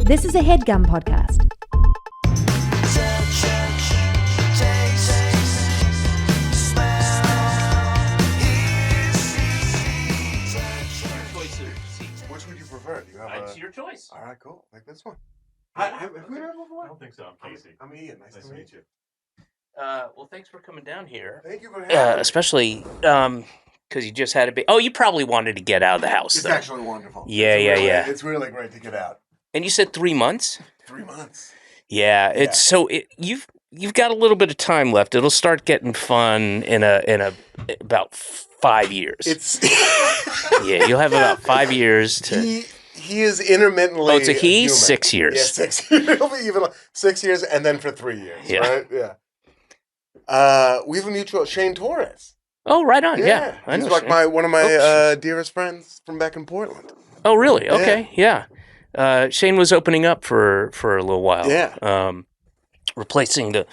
This is a Headgum podcast. Which would you prefer? Do you have It's your choice. All right, cool. Like this one. Have we met before? I don't think so. I'm Casey. I'm Ian. Nice to meet you. Well, thanks for coming down here. Thank you for having me. Especially because you just had a Oh, you probably wanted to get out of the house. It's though. actually wonderful. Yeah. It's really great to get out. And you said 3 months. 3 months. Yeah, it's so you've got a little bit of time left. It'll start getting fun in about 5 years. It's yeah, you'll have about 5 years to. He is intermittently. Oh, it's a he. human. 6 years. Yeah, 6 years. It'll be even 6 years, and then for 3 years. Yeah. Right. Yeah. We have a mutual, Shane Torres. Oh, right on. Yeah, I he's know like Shane. one of my dearest friends from back in Portland. Oh, really? Okay, yeah. Shane was opening up for a little while. Yeah. Replacing the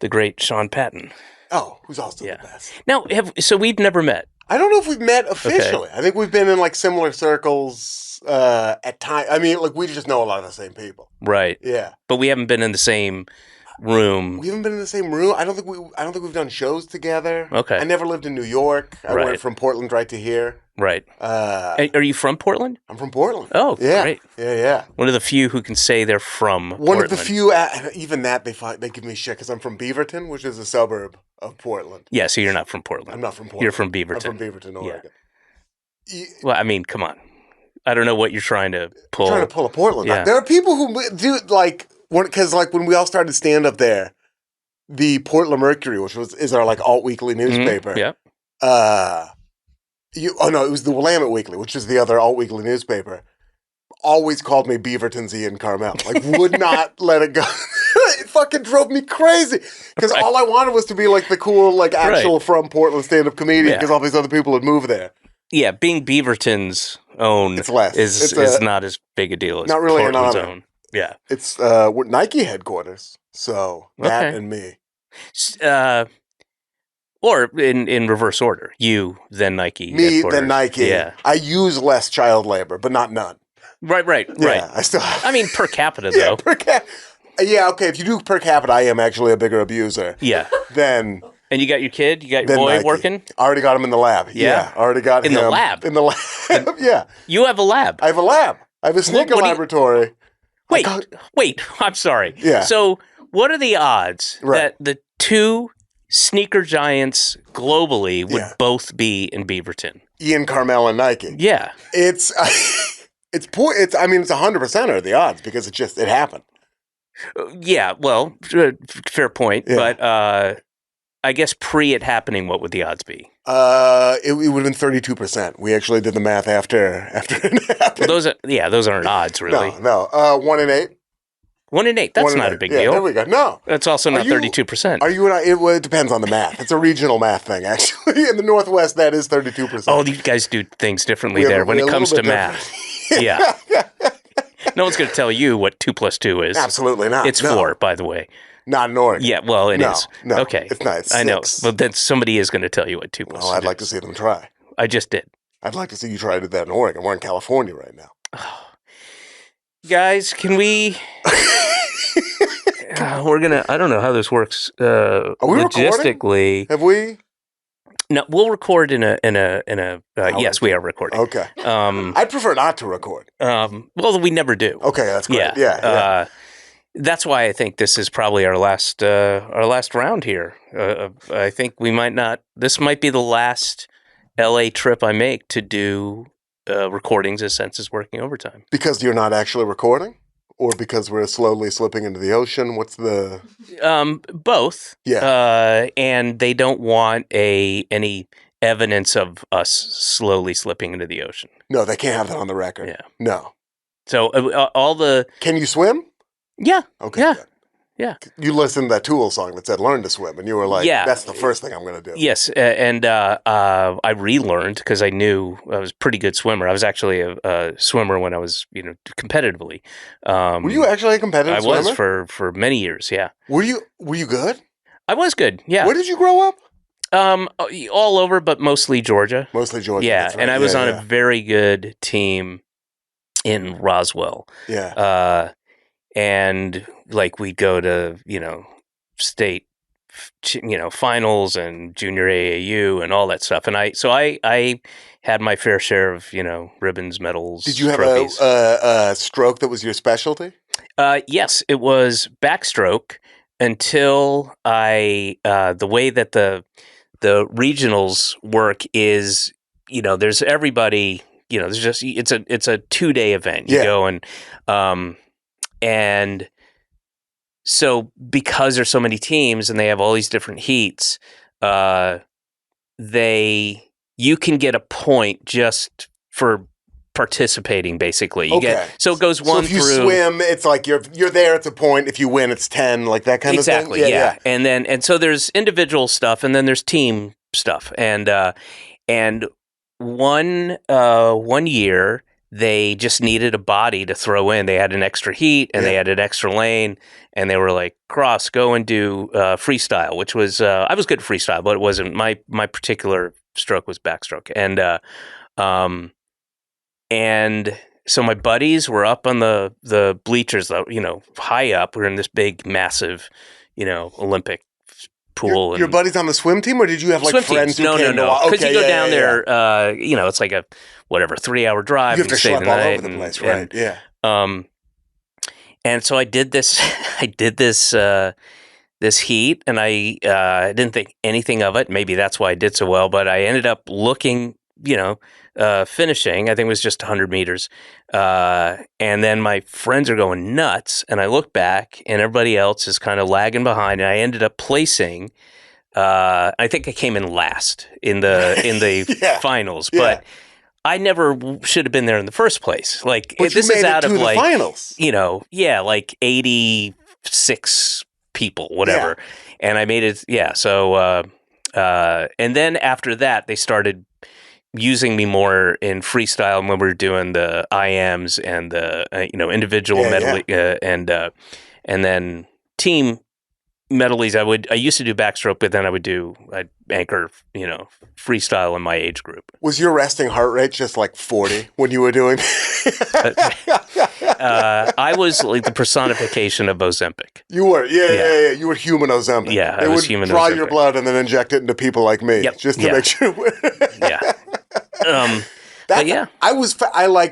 great Sean Patton. Oh, who's also the best. Now, so we've never met. I don't know if we've met officially. Okay. I think we've been in like similar circles at times. I mean, like we just know a lot of the same people. Right. Yeah. But we haven't been in the same room. We haven't been in the same room. I don't think we've done shows together. Okay. I never lived in New York. I went from Portland right to here. Right. Are you from Portland? I'm from Portland. Oh, yeah. Great. Yeah. One of the few who can say they're from One Portland. of the few, even that, they give me shit because I'm from Beaverton, which is a suburb of Portland. Yeah, so you're not from Portland. I'm not from Portland. You're from Beaverton. I'm from Beaverton, Oregon. Yeah. Well, I mean, come on. I don't know what you're trying to pull. I'm trying to pull a Portland. Yeah. There are people who do, like, because like when we all started stand-up there, the Portland Mercury, which is our like alt-weekly newspaper. Mm-hmm. Yeah. It was the Willamette Weekly, which is the other alt-weekly newspaper. Always called me Beaverton's Ian Karmel. Like, would not let it go. It fucking drove me crazy because all I wanted was to be like the cool, like actual from Portland stand-up comedian because all these other people had moved there. Yeah, being Beaverton's own is not as big a deal as not really Portland's an honor. own. Yeah, it's Nike headquarters. So that and me. Or in reverse order, you then Nike. Me then Nike. Yeah, I use less child labor, but not none. Right. Yeah, I still. I mean, per capita though. Yeah, okay. If you do per capita, I am actually a bigger abuser. Yeah. Then. And you got your kid? You got your boy Nike. working? I already got him in the lab. Yeah. Already got him. In the lab? In the lab, yeah. You have a lab? I have a lab. I have a sneaker laboratory. Wait. I'm sorry. Yeah. So what are the odds that the two sneaker giants globally would both be in Beaverton? Ian Karmel and Nike. Yeah. It's 100% are the odds because it happened. Yeah, well, fair point. Yeah. But I guess pre it happening, what would the odds be? It would have been 32%. We actually did the math after it happened. Well, those aren't odds, really. No. 1 in 8. 1 in 8. That's not a big deal. There we go. No, that's also not 32%. Are you? It depends on the math. It's a regional math thing, actually. In the Northwest, that is 32%. Oh, you guys do things differently there when it comes to math. Yeah. No one's going to tell you what 2 + 2 is. Absolutely not. It's 4, by the way. Not in Oregon. Yeah, well, it is. No, okay. It's not. It's I know. 6. But then somebody is going to tell you what 2 + 2 Well, I'd like to see them try. I just did. I'd like to see you try to do that in Oregon. We're in California right now. Guys, can we... we're going to... I don't know how this works Are we logistically. Recording? Have we... No, we'll record in a. Yes, we are recording. Okay. I'd prefer not to record. Well, we never do. Okay, that's great. Yeah. That's why I think this is probably our last round here. I think we might not. This might be the last LA trip I make to do recordings as Senses Working Overtime. Because you're not actually recording, or because we're slowly slipping into the ocean. What's the? Both. Yeah. And they don't want any evidence of us slowly slipping into the ocean. No, they can't have that on the record. Yeah. No. So all the. Can you swim? Yeah. Okay. Yeah. Good. Yeah. You listened to that Tool song that said "Learn to Swim," and you were like, "That's the first thing I'm going to do." Yes, and I relearned because I knew I was a pretty good swimmer. I was actually a swimmer when I was, competitively. Were you actually a competitive swimmer? I was for many years. Yeah. Were you good? I was good. Yeah. Where did you grow up? All over, but mostly Georgia. Mostly Georgia. Yeah, right. And I was on a very good team in Roswell. Yeah. and like we'd go to state finals and junior AAU and all that stuff. And I had my fair share of ribbons, medals. Did you have trophies. a stroke that was your specialty? Yes, it was backstroke until the way that the regionals work is, there's everybody, there's just, it's a 2-day event. You go and so because there's so many teams and they have all these different heats, you can get a point just for participating, basically. So it goes one through. So if you swim, it's like you're there, it's a point. If you win, it's 10, like that kind of thing. Exactly, yeah. And so there's individual stuff and then there's team stuff. And one year they just needed a body to throw in. They had an extra heat and they had an extra lane, and they were like, Cross, go and do freestyle, which was I was good at freestyle, but it wasn't my particular stroke was backstroke. And so my buddies were up on the bleachers, high up. We were in this big, massive, Olympic pool. Your buddies on the swim team, or did you have like friends? No. Because you go down there, it's like a 3-hour drive. You have to schlep all over the place, right? Yeah. And so I did this. This heat, and I didn't think anything of it. Maybe that's why I did so well. But I ended up looking, finishing. I think it was just 100 meters. And then my friends are going nuts, and I look back, and everybody else is kind of lagging behind. And I ended up placing. I think I came in last in the finals, but I never should have been there in the first place. Like, but this is out of like finals. Like 86 people, whatever. And I made it. Yeah. So, and then after that, they started using me more in freestyle when we were doing the IMs and the, individual medley, and then team medleys. I used to do backstroke, but then I'd anchor, freestyle in my age group. Was your resting heart rate just like 40 when you were doing? I was like the personification of Ozempic. You were, yeah. You were human Ozempic. Yeah, I was human Ozempic. Draw your blood and then inject it into people like me, just to make sure.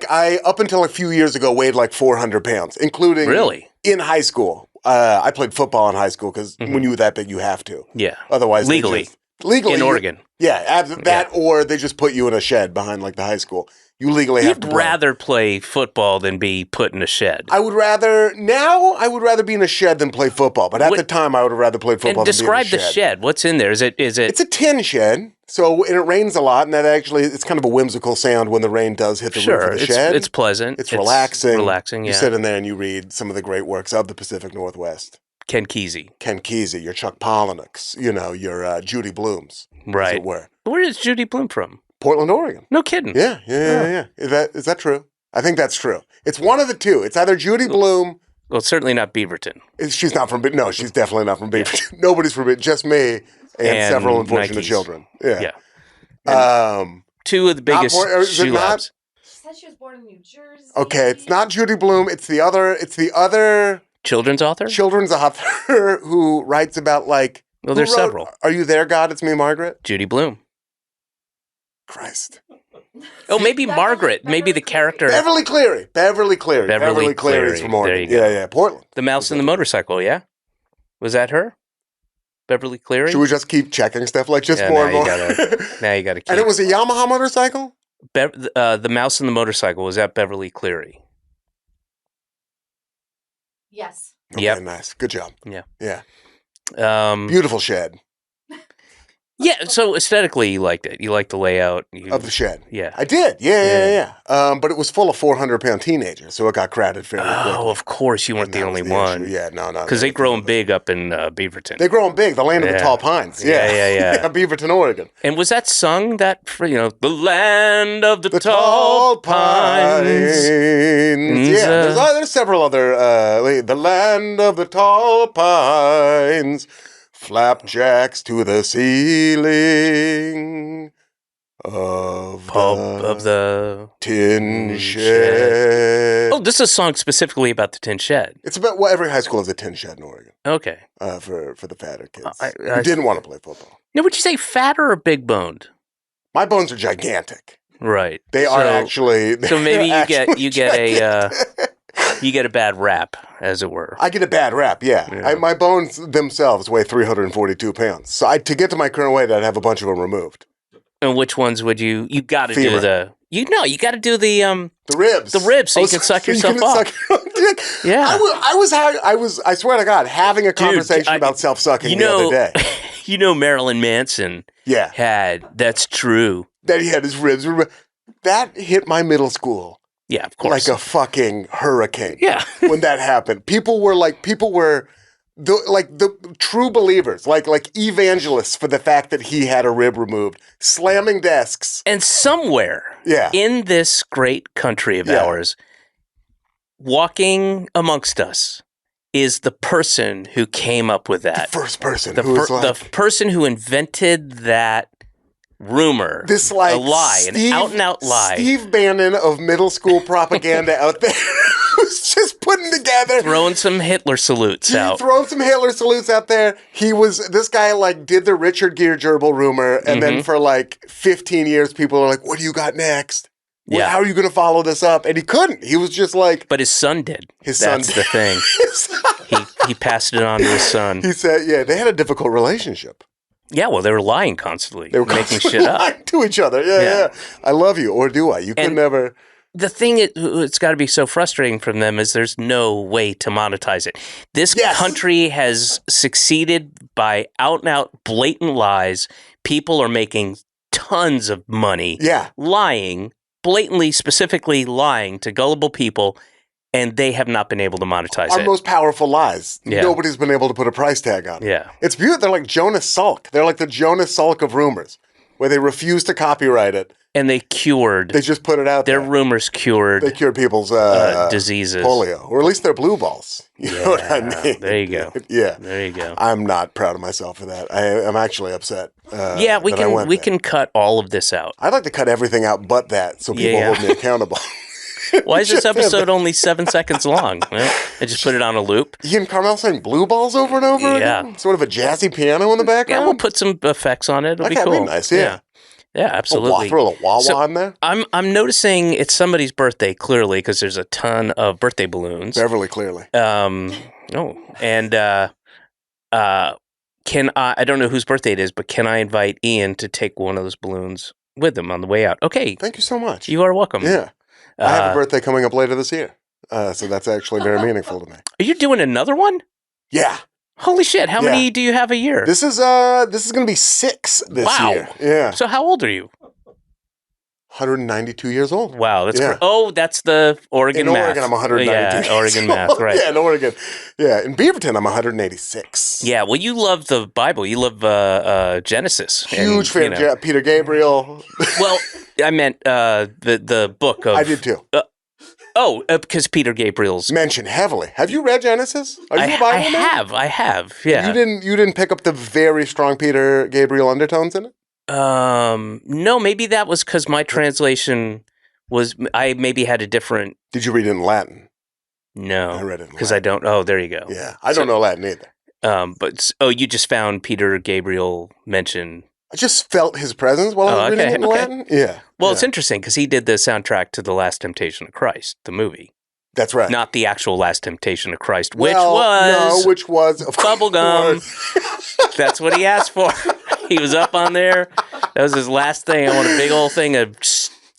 I up until a few years ago weighed like 400 pounds, including in high school. I played football in high school because when you were that big, you have to. Yeah. Otherwise, legally in Oregon. Or they just put you in a shed behind like the high school. You legally have to. You'd rather play football than be put in a shed. I would rather be in a shed than play football. But at the time, I would have rather played football. And describe the shed. What's in there? Is it? It's a tin shed. So and it rains a lot, and that actually it's kind of a whimsical sound when the rain does hit the roof of the shed. It's pleasant. It's relaxing. Relaxing. Yeah. You sit in there and you read some of the great works of the Pacific Northwest. Ken Kesey, your Chuck Palahniuk's, your Judy Blumes, right? As it were. Where is Judy Blume from? Portland, Oregon. No kidding. Yeah. Is that true? I think that's true. It's one of the two. It's either Judy Blume. Well, it's certainly not Beaverton. She's not from. No, she's definitely not from Beaverton. Yeah. Nobody's from it. Just me and several unfortunate children. Yeah. Two of the biggest shoe labs. She said she was born in New Jersey. Okay, it's not Judy Blume. It's the other children's author who writes about like. Well, there's several. Are You There, God? It's Me, Margaret. Judy Blume. Christ. Oh, maybe Margaret. Maybe the character. Beverly Cleary. Beverly Cleary's from Oregon. Yeah, Portland. The Mouse and the Motorcycle, yeah? Was that her? Beverly Cleary? Should we just keep checking stuff like more and more? Now you got to keep. And it was a Yamaha motorcycle? The Mouse and the Motorcycle, was that Beverly Cleary? Yes. Okay, nice. Good job. Yeah. Beautiful shed. Yeah, so aesthetically you liked it. You liked the layout. Of the shed. Yeah. I did. Yeah. But it was full of 400-pound teenagers, so it got crowded fairly quickly. Oh, of course. You weren't the only one. Yeah, no. Because they grow them big up in Beaverton. They grow them big, the land of the tall pines. Yeah. Beaverton, Oregon. And was that sung the land of the tall pines? Yeah, there's several other, the land of the tall pines. Flapjacks to the ceiling. of of the tin shed. Oh, this is a song specifically about the tin shed. It's about, well, every high school has a tin shed in Oregon. Okay. For the fatter kids I who didn't want to play football. Now, would you say fatter or big boned? My bones are gigantic. Right. They are actually. So maybe you get gigantic. you get a bad rap, as it were. I get a bad rap, yeah. My bones themselves weigh 342 pounds. So to get to my current weight, I'd have a bunch of them removed. And which ones would you got to do you got to do the ribs. The ribs so you can suck yourself off. Suck your own dick. Yeah. I swear to God, having a conversation about self-sucking the other day. You know Marilyn Manson that's true. That he had his ribs. That hit my middle school. Yeah, of course. Like a fucking hurricane. Yeah. When that happened. People were the true believers, like evangelists for the fact that he had a rib removed, slamming desks. And somewhere in this great country of ours, walking amongst us is the person who came up with that. The first person. The person who invented that rumor. This a lie, an out-and-out lie. Steve Bannon of middle school propaganda out there. Was just putting together, throwing some Hitler salutes out. Throwing some Hitler salutes out there. This guy did the Richard Gere gerbil rumor, and then for 15 years, people are like, "What do you got next? How are you going to follow this up?" And he couldn't. He was just like, but his son did. That's the thing. he passed it on to his son. He said, they had a difficult relationship. Yeah, well, they were lying constantly. They were making shit up lying to each other. Yeah. I love you, or do I? You could never. The thing it's got to be so frustrating from them is there's no way to monetize it. This country has succeeded by out-and-out blatant lies. People are making tons of money lying, blatantly, specifically lying to gullible people, and they have not been able to monetize Our it. most powerful lies. Yeah. Nobody's been able to put a price tag on it. Yeah. It's beautiful. They're like Jonas Salk. They're like the Jonas Salk of rumors, where they refuse to copyright it. And they just put it out there. Their rumors cured. They cured people's diseases. Polio. Or at least their blue balls. You know what I mean? There you go. Yeah. There you go. I'm not proud of myself for that. I'm actually upset. We can cut all of this out. I'd like to cut everything out but that so people hold me accountable. Why is this episode only 7 seconds long? I just put it on a loop. Ian Karmel saying blue balls over and over again? Sort of a jazzy piano in the background? Yeah, we'll put some effects on it. It'll be cool. That'd be nice, yeah. Yeah, absolutely. Throw a little wah-wah in there? I'm noticing it's somebody's birthday, clearly, because there's a ton of birthday balloons. Beverly, clearly. Can I don't know whose birthday it is, but can I invite Ian to take one of those balloons with him on the way out? Okay. Thank you so much. You are welcome. Yeah. I have a birthday coming up later this year, so that's actually very meaningful to me. Are you doing another one? Yeah. Holy shit! How many do you have a year? This is going to be 6 this year. Yeah. So how old are you? 192 years old. Wow, that's great. Oh, that's the Oregon math. In Oregon, I'm 192. Yeah, Oregon math, right? Yeah, in Oregon. Yeah, in Beaverton, I'm 186. Yeah, well, you love the Bible. You love Genesis. Huge fan of Peter Gabriel. Well, I meant the book of. I did too. Because Peter Gabriel's mentioned heavily. Have you read Genesis? Are you a Bible man? I have. Yeah. You didn't pick up the very strong Peter Gabriel undertones in it? No, maybe that was because my translation was. I maybe had a different. Did you read it in Latin? No, I read it because I don't. Oh, there you go. Yeah, I don't know Latin either. You just found Peter Gabriel mention. I just felt his presence while I was reading it in Latin. Yeah. Well, it's interesting because he did the soundtrack to The Last Temptation of Christ, the movie. That's right. Not the actual Last Temptation of Christ, which was bubblegum. That's what he asked for. He was up on there. That was his last thing. I want a big old thing of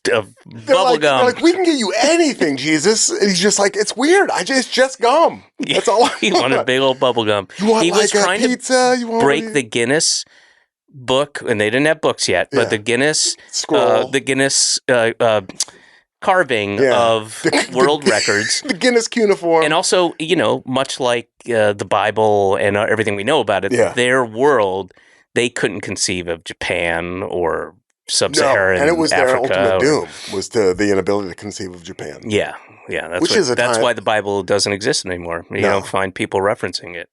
bubblegum. They're like, we can get you anything, Jesus. And he's just like, it's weird. It's just gum. That's all I want. He wanted a big old bubblegum. He was trying pizza? To break the Guinness book, and they didn't have books yet, but the Guinness scroll, the Guinness carving of world records, the Guinness cuneiform, and also, much like the Bible and everything we know about it, their world, they couldn't conceive of Japan or sub-Saharan and it was Africa their ultimate doom was the inability to conceive of Japan. Yeah, that's why the Bible doesn't exist anymore. You don't find people referencing it.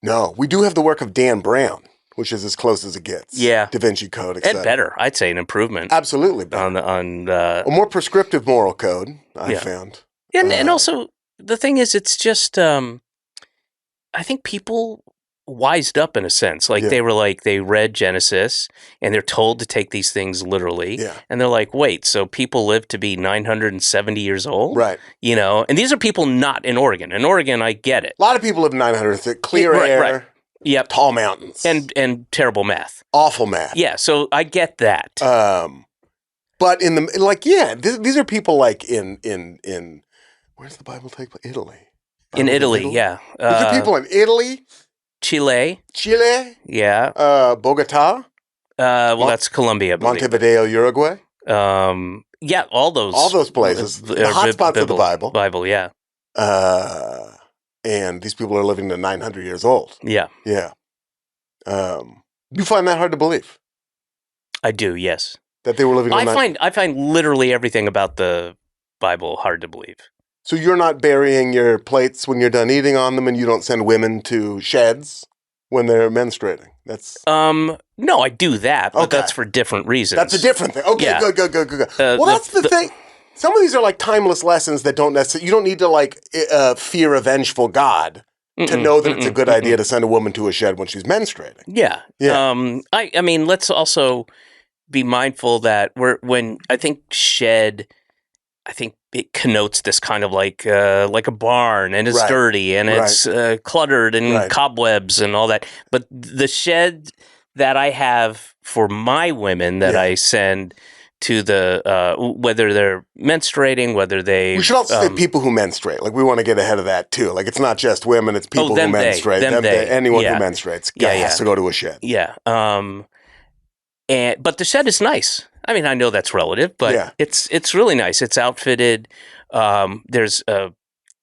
No, we do have the work of Dan Brown. which is as close as it gets. Yeah. Da Vinci Code, etc. And better. I'd say an improvement. Absolutely better. A more prescriptive moral code, I Yeah. found. And also, the thing is, it's just, I think people wised up in a sense. Like, Yeah. they read Genesis, and they're told to take these things literally. Yeah. And they're like, wait, so people live to be 970 years old? Right. You know, and these are people not in Oregon. In Oregon, I get it. A lot of people live in 900, clear air, Right. Yep. tall mountains. And terrible math. Awful math. Yeah, so I get that. But in the, like, yeah, these are people like in where's the Bible take place? Italy. In Italy, yeah. These are people in Italy, Chile, yeah. Bogota, That's Colombia, I believe. Montevideo, Uruguay. Yeah, all those places, the hotspots of the Bible. Bible, yeah. And these people are living to 900 years old. Yeah. Yeah. You find that hard to believe? I do, yes. That they were living. I find literally everything about the Bible hard to believe. So you're not burying your plates when you're done eating on them, and you don't send women to sheds when they're menstruating. That's no, I do that, but Okay. that's for different reasons. That's a different thing. Okay, Yeah. good. Well, that's the thing. Some of these are like timeless lessons that don't necessarily. You don't need to like fear a vengeful God to know that it's a good idea to send a woman to a shed when she's menstruating. Yeah. I mean, let's also be mindful that when I think shed, I think it connotes this kind of like a barn, and it's Right. dirty, and it's cluttered, and Right. cobwebs and all that. But the shed that I have for my women that I send to the whether they're menstruating, whether they We should also say people who menstruate. Like we want to get ahead of that too. Like it's not just women; it's people who them, menstruate. they. Anyone Yeah. who menstruates Yeah, has to go to a shed. Yeah. But the shed is nice. I mean, I know that's relative, but it's really nice. It's outfitted. There's a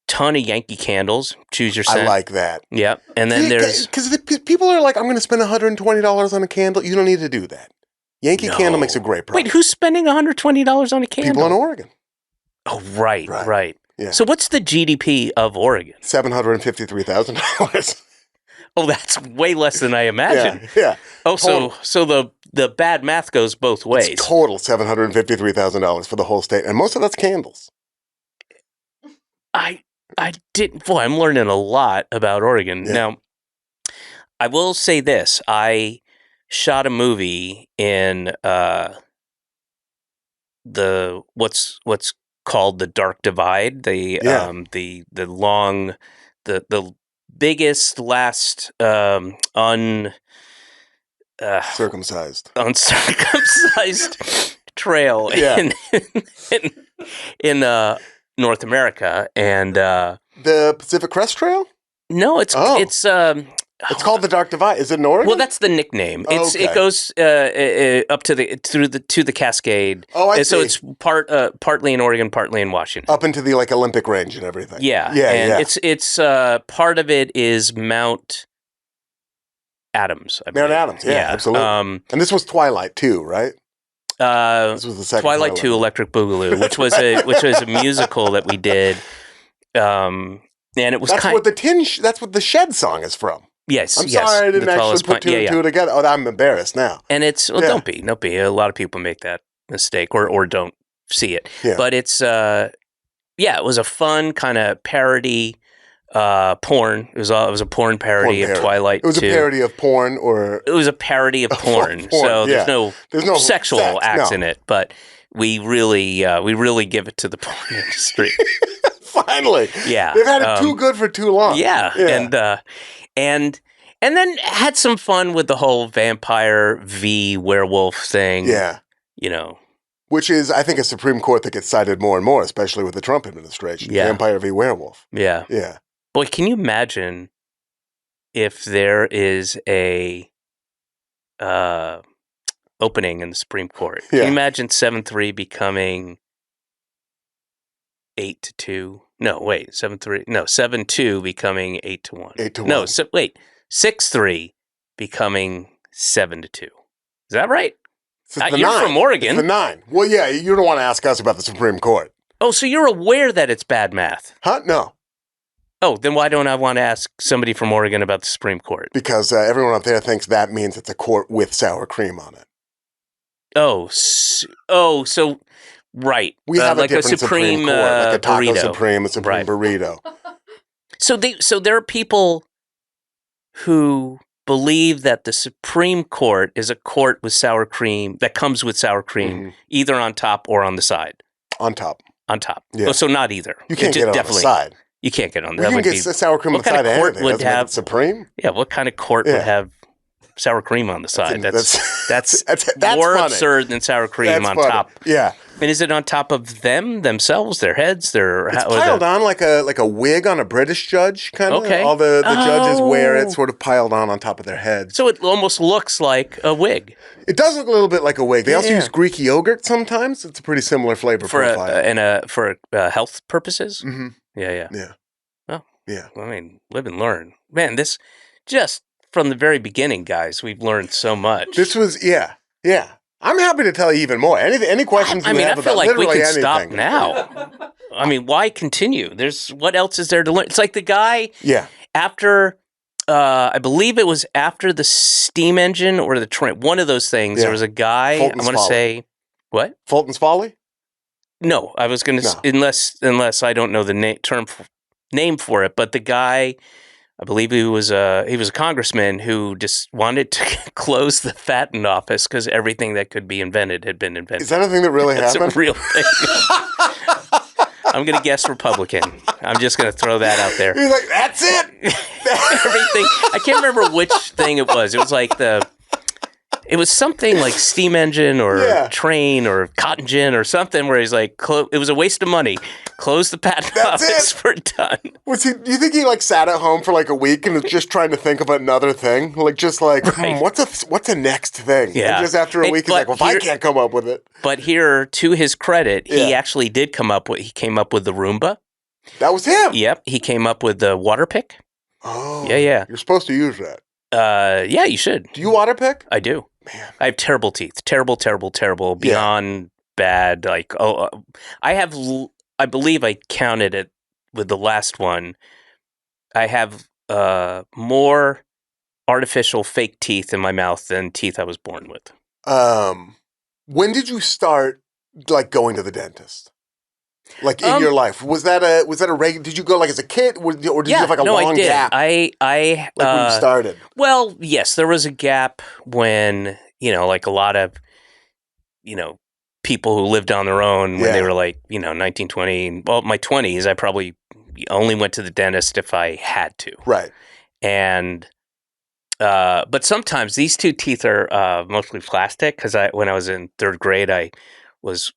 ton of Yankee candles. Choose your scent. I like that. Yeah, and then there's because people are like, I'm going to spend $120 on a candle. You don't need to do that. Yankee Candle makes a great product. Wait, who's spending $120 on a candle? People in Oregon. Oh, right. Yeah. So what's the GDP of Oregon? $753,000. Oh, that's way less than I imagined. Yeah. Oh, so the bad math goes both ways. It's total $753,000 for the whole state, and most of that's candles. I didn't. Boy, I'm learning a lot about Oregon now. I will say this: I shot a movie in the what's called the Dark Divide. The biggest last Circumcised trail in North America, and the Pacific Crest Trail. No, it's called the Dark Divide. Is it in Oregon? Well, that's the nickname. It goes up to the Cascade. Oh, I see. So it's partly in Oregon, partly in Washington. Up into the like Olympic range and everything. Yeah. It's part of it is Mount Adams. I believe. Mount Adams. Yeah, absolutely. And this was Twilight too, right? This was the second Twilight 2 Electric Boogaloo, which was a musical that we did. And it was that's what the Shed song is from. Yes. I'm sorry I didn't actually put two and two together. Oh, I'm embarrassed now. And it's don't be. A lot of people make that mistake or don't see it. Yeah. But it's it was a fun kind of parody porn. It was a porn parody of Twilight. It was 2. A parody of porn, or it was a parody of porn. So there's no sexual acts in it, but we really give it to the porn industry. Finally, yeah, they've had it too good for too long. Yeah. And then had some fun with the whole vampire v werewolf thing. Yeah, which is, I think, a Supreme Court that gets cited more and more, especially with the Trump administration. Yeah. Vampire v werewolf. Yeah. Boy, can you imagine if there is a opening in the Supreme Court? Can you imagine 7-3 becoming 8-2? No, wait, 7-3. No, 7-2 becoming 8-1. 8-1. No, 6-3 becoming 7-2. Is that right? You're from Oregon. It's the 9. Well, yeah, you don't want to ask us about the Supreme Court. Oh, so you're aware that it's bad math? Huh? No. Oh, then why don't I want to ask somebody from Oregon about the Supreme Court? Because everyone up there thinks that means it's a court with sour cream on it. So right. We have like a different Supreme Court, like a Taco burrito. Supreme, a Supreme Right. Burrito. So there are people who believe that the Supreme Court is a court with sour cream that comes with sour cream, either on top or on the side. On top. On top. Yeah. Oh, so not either. You can't get on the side. You can't get on You can get sour cream on the side of anything. Doesn't make it Supreme? Yeah, what kind of court would have sour cream on the side? That's more funny. absurd than sour cream on top. Yeah. And is it on top of themselves, their heads, It's piled on like a wig on a British judge, kind of. Okay. All the judges wear it sort of piled on top of their heads. So it almost looks like a wig. It does look a little bit like a wig. They also use Greek yogurt sometimes. It's a pretty similar flavor profile. For health purposes? Mm-hmm. Yeah. Oh. Yeah. I mean, live and learn. Man, this just from the very beginning, guys, we've learned so much. This was, yeah. I'm happy to tell you even more. Any questions you have about literally anything. I feel like we could stop now. I mean, why continue? What else is there to learn? It's like the guy after, I believe it was after the steam engine or the train, one of those things, there was a guy, Fulton's I want to say, what? Fulton's Folly? No, I was going to, unless I don't know the name for it, but the guy, I believe he was a congressman who just wanted to close the patent office because everything that could be invented had been invented. Is that a thing that really happened? It's a real thing. I'm going to guess Republican. I'm just going to throw that out there. He's like, that's it. Everything. I can't remember which thing it was. It was like it was something like steam engine or train or cotton gin or something where he's like, it was a waste of money. Close the patent office. We're done. Do you think he sat at home for a week and was just trying to think of another thing? What's a next thing? Yeah. And just after a week, he's like, well, if I can't come up with it. But here, to his credit, he actually did come up with the Roomba. That was him? Yep. He came up with the water pick. Oh. Yeah. You're supposed to use that. Yeah, you should. Do you water pick? I do. Man. I have terrible teeth. Terrible, beyond bad. I believe I counted it with the last one. I have more artificial fake teeth in my mouth than teeth I was born with. When did you start going to the dentist? In your life, was that a regular? Did you go as a kid, or did you have a long gap? I when you started. Well, yes, there was a gap when a lot of people who lived on their own when they were 19, 20. Well, my 20s, I probably only went to the dentist if I had to. Right. And but sometimes these two teeth are mostly plastic because when I was in third grade, I was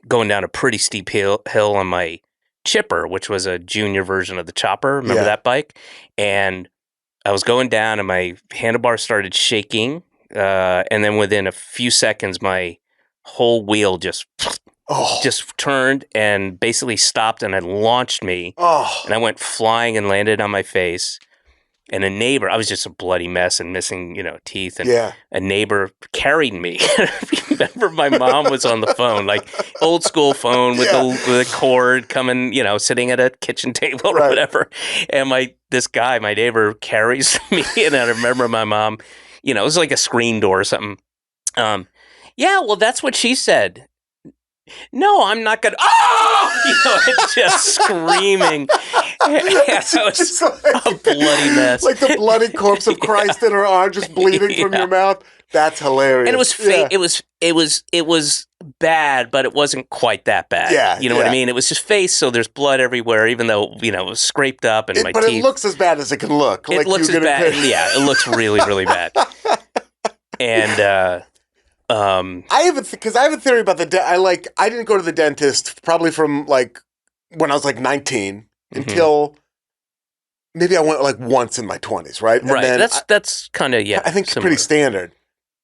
going down a pretty steep hill on my chipper, which was a junior version of the chopper. Remember that bike? And I was going down and my handlebars started shaking. And then within a few seconds, my whole wheel just turned and basically stopped and it launched me. Oh. And I went flying and landed on my face. And a neighbor, I was just a bloody mess and missing, teeth. And a neighbor carried me. I remember my mom was on the phone, old school phone with the cord coming, sitting at a kitchen table or whatever. And this guy, my neighbor, carries me. And I remember my mom, it was like a screen door or something. Well, that's what she said. No, I'm not going to. Oh! Just screaming. It was just a bloody mess. Like the bloody corpse of Christ in her arm just bleeding from your mouth. That's hilarious. And it was fake. It was bad, but it wasn't quite that bad. Yeah. You know what I mean? It was just face, so there's blood everywhere, even though, it was scraped up and my teeth. But it looks as bad as it can look. It looks as bad. Yeah, it looks really, really bad. And I have a theory about the I didn't go to the dentist probably from when I was 19 until maybe I went once in my 20s, right? Right. And that's kind of I think similar. Pretty standard.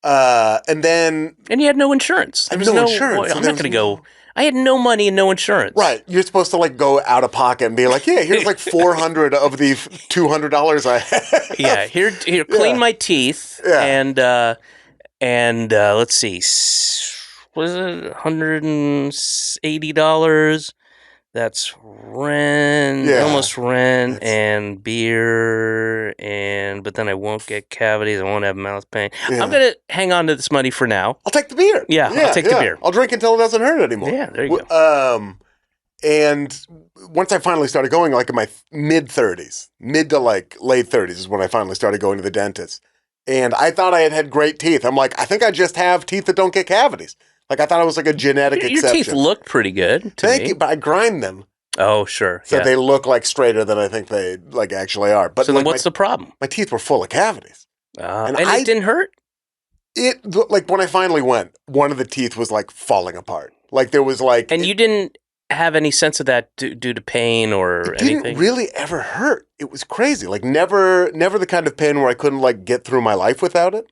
And you had no insurance. There was no insurance. I'm not going to go. I had no money and no insurance. Right. You're supposed to go out of pocket and be here's 400 of the $200 I have. Yeah. Here, clean my teeth. Yeah. And let's see, was it $180? That's rent, Yeah. almost rent, That's- and beer, but then I won't get cavities. I won't have mouth pain. Yeah. I'm gonna hang on to this money for now. I'll take the beer. Yeah, I'll take the beer. I'll drink until it doesn't hurt anymore. Yeah, there you go. And once I finally started going, like in my mid-30s, mid to like late 30s is when I finally started going to the dentist. And I thought I had great teeth. I'm like, I think I just have teeth that don't get cavities. Like I thought it was like a genetic Your exception. teeth look pretty good to Thank me. you, but I grind them Oh, sure. so yeah. they look like straighter than I think they like actually are. But So like then what's the problem? my teeth were full of cavities. And I- it didn't hurt? It like when I finally went, one of the teeth was like falling apart. Like there was like And you didn't have any sense of that due to pain or it anything? didn't really ever hurt. It was crazy. Like never the kind of pain where I couldn't like get through my life without it.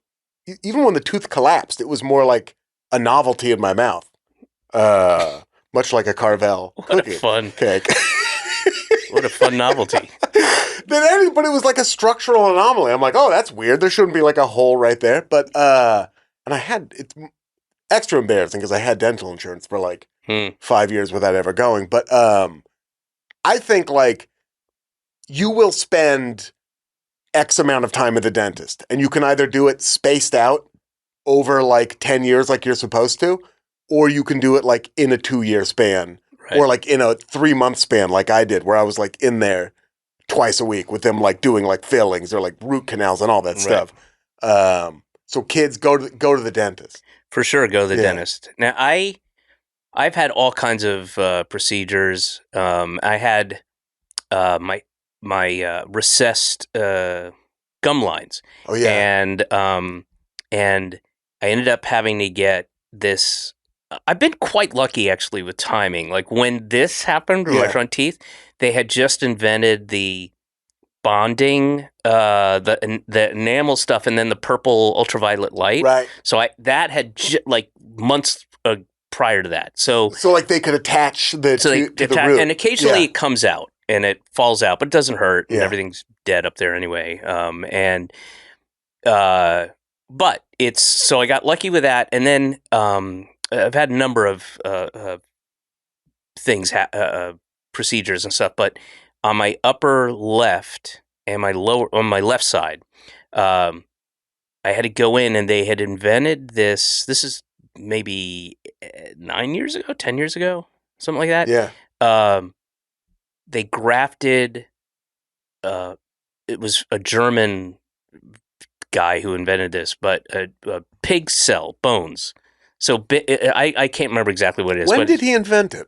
Even when the tooth collapsed, it was more like a novelty in my mouth. Much like a Carvel What a fun, cake. what a fun novelty. But it was like a structural anomaly. I'm like, oh, that's weird. There shouldn't be like a hole right there. But and it's extra embarrassing because I had dental insurance for like 5 years without ever going. But I think like you will spend X amount of time at the dentist, and you can either do it spaced out over like 10 years like you're supposed to, or you can do it like in a 2-year span, Right. or like in a 3-month span like I did, where I was like in there twice a week with them like doing like fillings or like root canals and all that stuff. So kids go to the dentist. For sure, go to the Yeah. dentist. Now, I've had all kinds of procedures. I had my recessed gum lines. Oh yeah. And I ended up having to get this. I've been quite lucky actually with timing. Like when this happened with my Yeah. front teeth, they had just invented the bonding, the enamel stuff, and then the purple ultraviolet light. Right. So that had like months prior to that. So like they could attach the to the root. and occasionally Yeah. it comes out and it falls out, but it doesn't hurt, and Yeah. everything's dead up there anyway. But it's so I got lucky with that, and then I've had a number of things, procedures and stuff. But on my upper left and on my left side, I had to go in, and they had invented this. This is maybe 9 years ago, 10 years ago, something like that. Yeah. They grafted. It was a German guy who invented this, but a pig cell bones. So I can't remember exactly what it is. When did he invent it?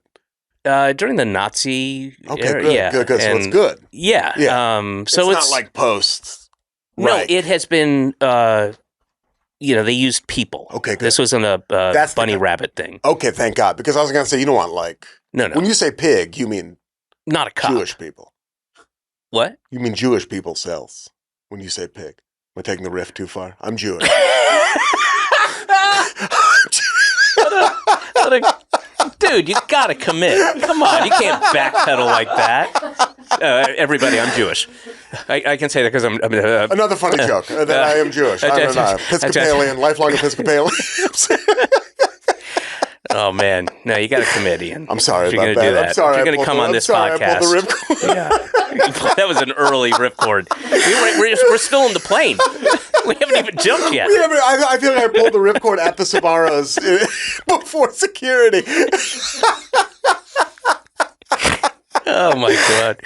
During the Nazi Okay, era, good, yeah. good. So it's And- good. Yeah. Yeah. So it's not like posts. no, Right. it has been. They used people. Okay, good. This wasn't a That's the bunny kind- rabbit thing. Okay, thank God. Because I was going to say, you don't want like... No, When you say pig, you mean not a cop. Jewish people. What? You mean Jewish people cells when you say pig. Am I taking the riff too far? I'm Jewish. Dude, you gotta commit. Come on, you can't backpedal like that. Everybody, I'm Jewish. I can say that because I'm Another funny joke, that I am Jewish. I'm an Episcopalian, lifelong Episcopalian. Oh man, no, you got to commit, Ian. I'm sorry If you're about gonna that. do that. I'm sorry. If you're I going to pulled come the- on I'm this sorry, I podcast. pulled the ripcord. That was an early ripcord. We're still in the plane. We haven't even jumped yet. Yeah, but I feel like I pulled the ripcord at the Sbarros before security. Oh my god.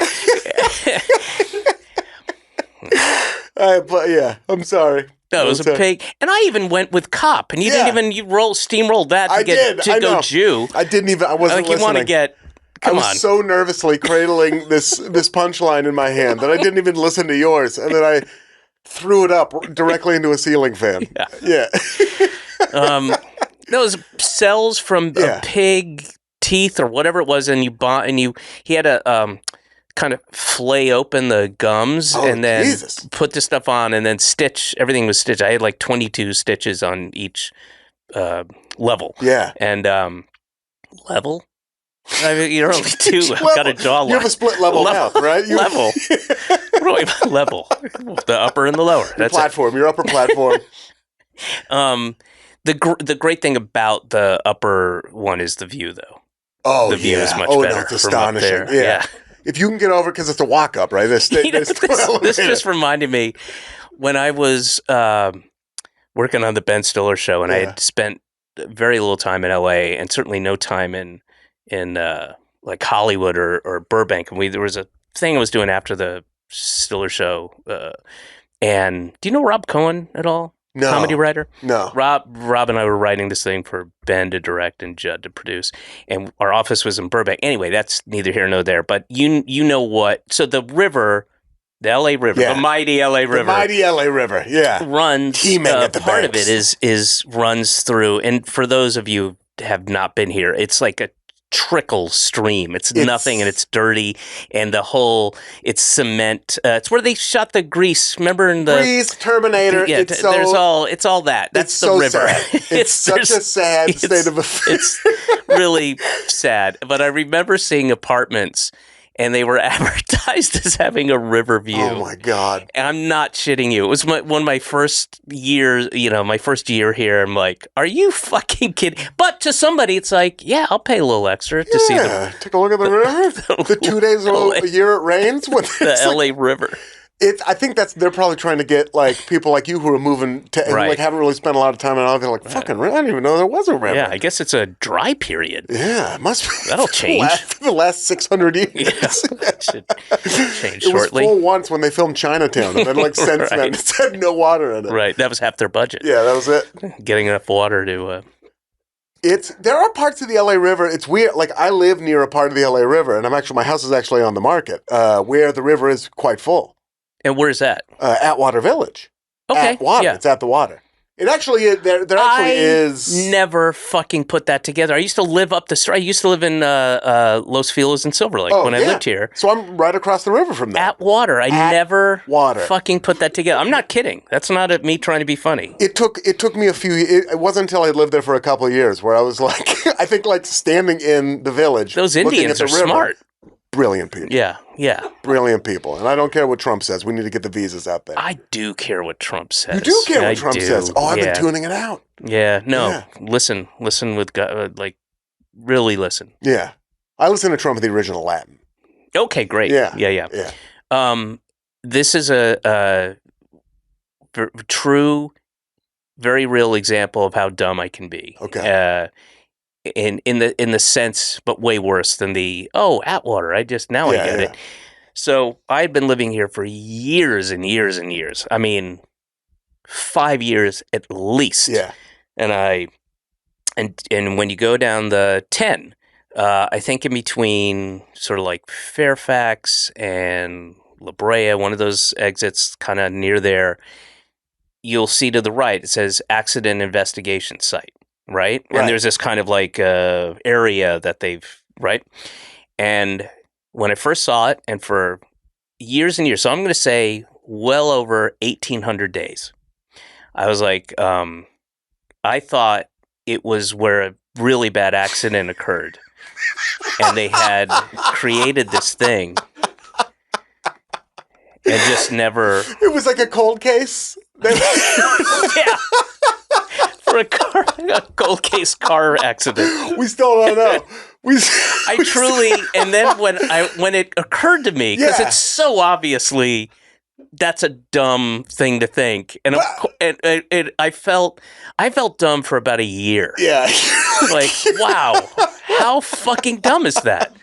But yeah, I'm sorry. No, it was a pig, and I even went with cop, and you didn't even steamrolled that to I get did. to I go know. Jew. I didn't even. I wasn't Like you listening. want to get. Come I was on. so nervously cradling this punchline in my hand that I didn't even listen to yours, and then I threw it up directly into a ceiling fan. Yeah. Those cells from a pig teeth or whatever it was, and he had to kind of flay open the gums and then put the stuff on and then stitch. Everything was stitched. I had like 22 stitches on each level. Yeah. And level? I mean, you're only two. I've got a jawline. You have a split level mouth, right? Level. What do I mean, level? The upper and the lower. That's platform. Your upper platform. The great thing about the upper one is the view, though. Oh, the view yeah. is much Oh, better no, it's from up astonishing. there. Yeah. If you can get over, because it's a walk up, right? This This just reminded me when I was working on the Ben Stiller show, and I had spent very little time in LA, and certainly no time in like Hollywood or Burbank. And there was a thing I was doing after the Stiller show. And do you know Rob Cohen at all? No. Comedy writer? No. Rob and I were writing this thing for Ben to direct and Judd to produce, and our office was in Burbank. Anyway, that's neither here nor there. But you know what? So the river, the LA River, the mighty LA River, runs. Teeming at the part banks. of it is runs through. And for those of you who have not been here, it's like a trickle stream. It's nothing, and it's dirty, and it's cement. It's where they shot the Grease. Remember in the Grease, Terminator. Yeah, it's all that. That's the river. Sad. It's such a sad state of affairs. It's really sad. But I remember seeing apartments, and they were advertised as having a river view. Oh my God! And I'm not shitting you. It was one of my first years. My first year here. I'm like, are you fucking kidding? But to somebody, it's like, yeah, I'll pay a little extra to see them. Take a look at the river. The 2 days a year it rains. The LA River. I think they're probably trying to get like people like you who are moving to and like haven't really spent a lot of time in LA. They're like, fucking, I didn't even know there was a river. Yeah, I guess it's a dry period. Yeah, it must be. That'll change. The last 600 years. Yeah, that should change shortly. It was full once when they filmed Chinatown, and then like since then it's had no water in it. Right, that was half their budget. Yeah, that was it. Getting enough water to. There are parts of the LA River. It's weird. Like I live near a part of the LA River, and my house is actually on the market, where the river is quite full. And where's that? Atwater Village. Okay. Atwater. Yeah. It's at the water. It actually there actually is. Never fucking put that together. I used to live up the street. I used to live in Los Feliz in Silver Lake when I lived here. So I'm right across the river from there. Atwater. I never fucking put that together. I'm not kidding. That's not me trying to be funny. It took me a few. It wasn't until I lived there for a couple of years where I was like, I think like standing in the village. Those Indians are smart. Brilliant people. Yeah. Brilliant people. And I don't care what Trump says. We need to get the visas out there. I do care what Trump says. You do care what Trump says. Oh, I've been tuning it out. Yeah. No. Yeah. Listen with like really listen. Yeah. I listen to Trump in the original Latin. Okay, great. Yeah. This is a true, very real example of how dumb I can be. Okay. In the sense, but way worse than Atwater. I get it. So I've been living here for years and years and years. I mean, 5 years at least. Yeah. And when you go down the 10, I think in between sort of like Fairfax and La Brea, one of those exits kind of near there, you'll see to the right, it says accident investigation site. Right? And there's this kind of like area that right? And when I first saw it, and for years and years, so I'm going to say well over 1,800 days, I was like, I thought it was where a really bad accident occurred. And they had created this thing and just never... It was like a cold case? Yeah. For a cold case car accident. We still don't know. I truly, and then when it occurred to me, because it's so obviously that's a dumb thing to think, and I felt dumb for about a year. Yeah, like wow, how fucking dumb is that?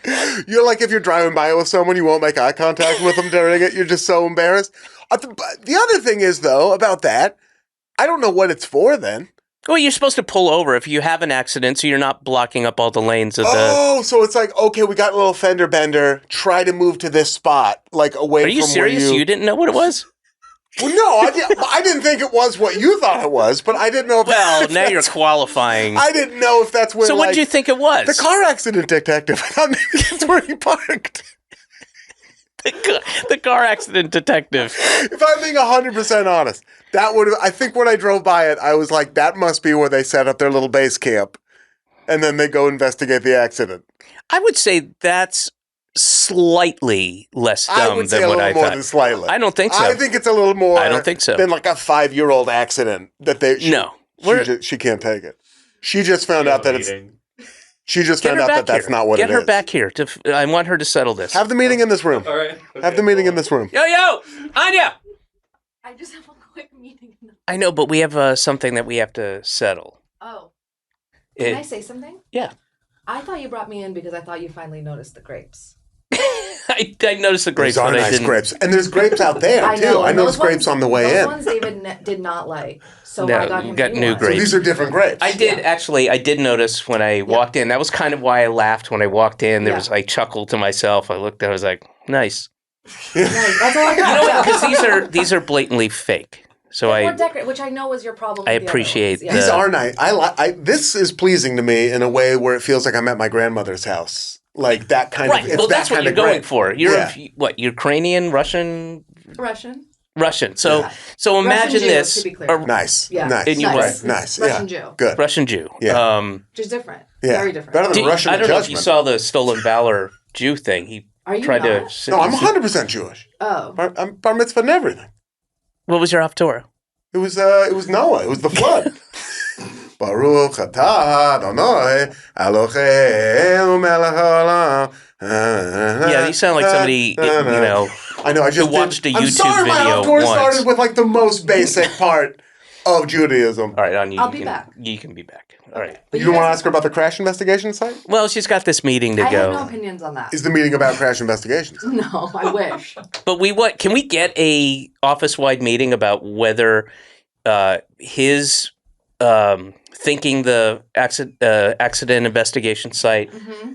You're like if you're driving by with someone, you won't make eye contact with them during it. You're just so embarrassed. The other thing is though about that, I don't know what it's for then. Well, you're supposed to pull over if you have an accident, so you're not blocking up all the lanes of the... Oh, so it's like, okay, we got a little fender bender. Try to move to this spot, like away from where you... Are you serious? You didn't know what it was? Well, no, I didn't think it was what you thought it was, but I didn't know if... Well, now you're qualifying. I didn't know if that's where, So what did you think it was? The car accident detective. I thought maybe that's where he parked. The car accident detective. If I'm being 100% honest, I think when I drove by it, I was like, that must be where they set up their little base camp, and then they go investigate the accident. I would say that's slightly less dumb I would say than a what little I more thought. than slightly. I don't think so. I think it's a little more. I don't think so. Than like a 5-year-old accident that they. No, she can't take it. She just found out that it's. She just Get found her out back that that's here. not what Get it her is. back here. I want her to settle this. Have the meeting in this room. All right. Have the meeting in this room. Yo, Anya! I just have a quick meeting. I know, but we have something that we have to settle. Oh. It- Can I say something? Yeah. I thought you brought me in because I thought you finally noticed the grapes. I noticed the grapes, Those are but I nice didn't. grapes. And there's grapes out there, I too. know. I and noticed those grapes ones- on the way those in. ones David did not like. So No, I got him got new new ones. So grapes. these are different grapes. I did Yeah. actually. I did notice when I walked in. That was kind of why I laughed when I walked in. There Yeah. was I chuckled to myself. I looked. I was like, nice. Nice. That's all I got. You know what? Yeah. Because these are blatantly fake. So They're more I decorate, which I know was your problem. I with the other appreciate ones. Yeah. the- These are nice. This is pleasing to me in a way where it feels like I'm at my grandmother's house. Like that kind right. of. It's Well, that that's what kind you're of going grape. for. You're Yeah. what? Ukrainian, Russian. Russian. So Yeah. so imagine Russian Jew, this. to be clear. a Nice. Yeah. Nice. And you nice. were- Nice. Russian Yeah. Jew. Good. Russian Jew. Yeah. Which is different. Yeah. Very different. Better than Russian I don't know if judgment. you saw the Stolen Valor Jew thing. He Are you tried not? to. No, I'm 100% Jewish. Oh. I'm bar mitzvah and everything. What was your Haftorah? It was Noah. It was the flood. Baruch atah Adonai Eloheinu melech haolam. Yeah, you sound like somebody, I know. I just who watched did. a I'm YouTube sorry, my video Haftorah once. started with like the most basic part of Judaism. All right, Anya, I'll be back. You can be back. All right. But You don't want to guys- ask her about the crash investigation site? Well, she's got this meeting to I go. have no opinions on that. Is the meeting about crash investigations? No, I wish. But can we get a office-wide meeting about whether his thinking the accident investigation site? Mm-hmm.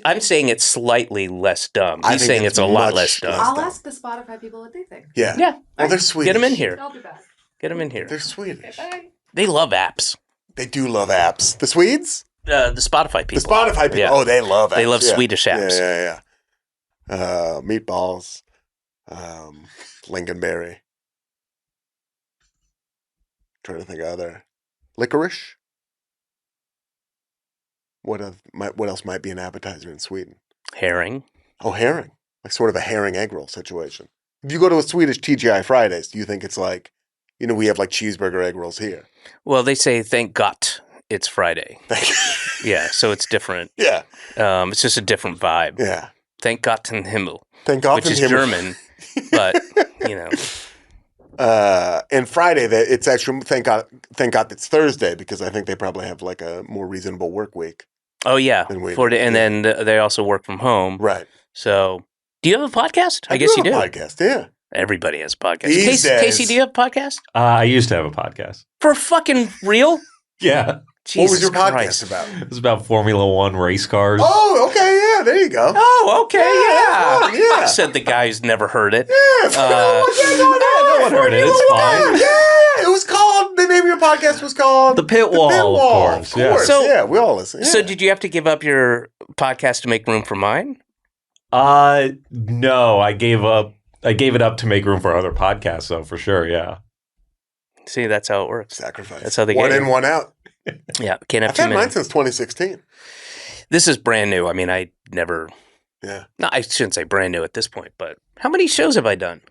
I'm saying it's slightly less dumb. I He's think saying it's it's a lot much less dumb. less I'll dumb. ask the Spotify people what they think. Yeah. Yeah. Well, they're Swedish. Get him in here. I'll be back. Get him in here. They're Swedish. Bye. They love apps. They do love apps. The Swedes? The Spotify people. The Spotify people. Yeah. Oh, they love apps. They love yeah. Swedish apps. Yeah. Meatballs. Lincolnberry. Trying to think of other. Licorice? What else might be an appetizer in Sweden? Herring. Oh, herring. Like sort of a herring egg roll situation. If you go to a Swedish TGI Fridays, do you think it's like, we have like cheeseburger egg rolls here? Well, they say thank God it's Friday. Yeah, so it's different. Yeah. It's just a different vibe. Yeah. Thank Gott den Himmel, Thank God which for is him. German, but And Friday, it's actually thank God it's Thursday because I think they probably have like a more reasonable work week. Oh yeah, And we- and then they also work from home. Right. So, do you have a podcast? I do guess you have do. a podcast, yeah. Everybody has a podcast. These days. Casey, do you have a podcast? I used to have a podcast. For fucking real? Yeah. What was your Jesus podcast Christ. about? It was about Formula One race cars. Oh, okay, yeah, there you go. Oh, okay, yeah. Yeah. I said the guy who's never heard it. Yeah, no one heard it. It's fine. Yeah, it was called, the name of your podcast was called The Pit Wall, of course. Yeah. So- yeah, we all listen. Yeah. So, did you have to give up your podcast to make room for mine? No, I gave it up to make room for other podcasts, though, for sure. Yeah. See, that's how it works. Sacrifice. That's how they one get in, you. one out. Yeah, can't have I've too had many. mine since 2016. This is brand new. I mean, I never. Yeah. No, I shouldn't say brand new at this point. But how many shows have I done?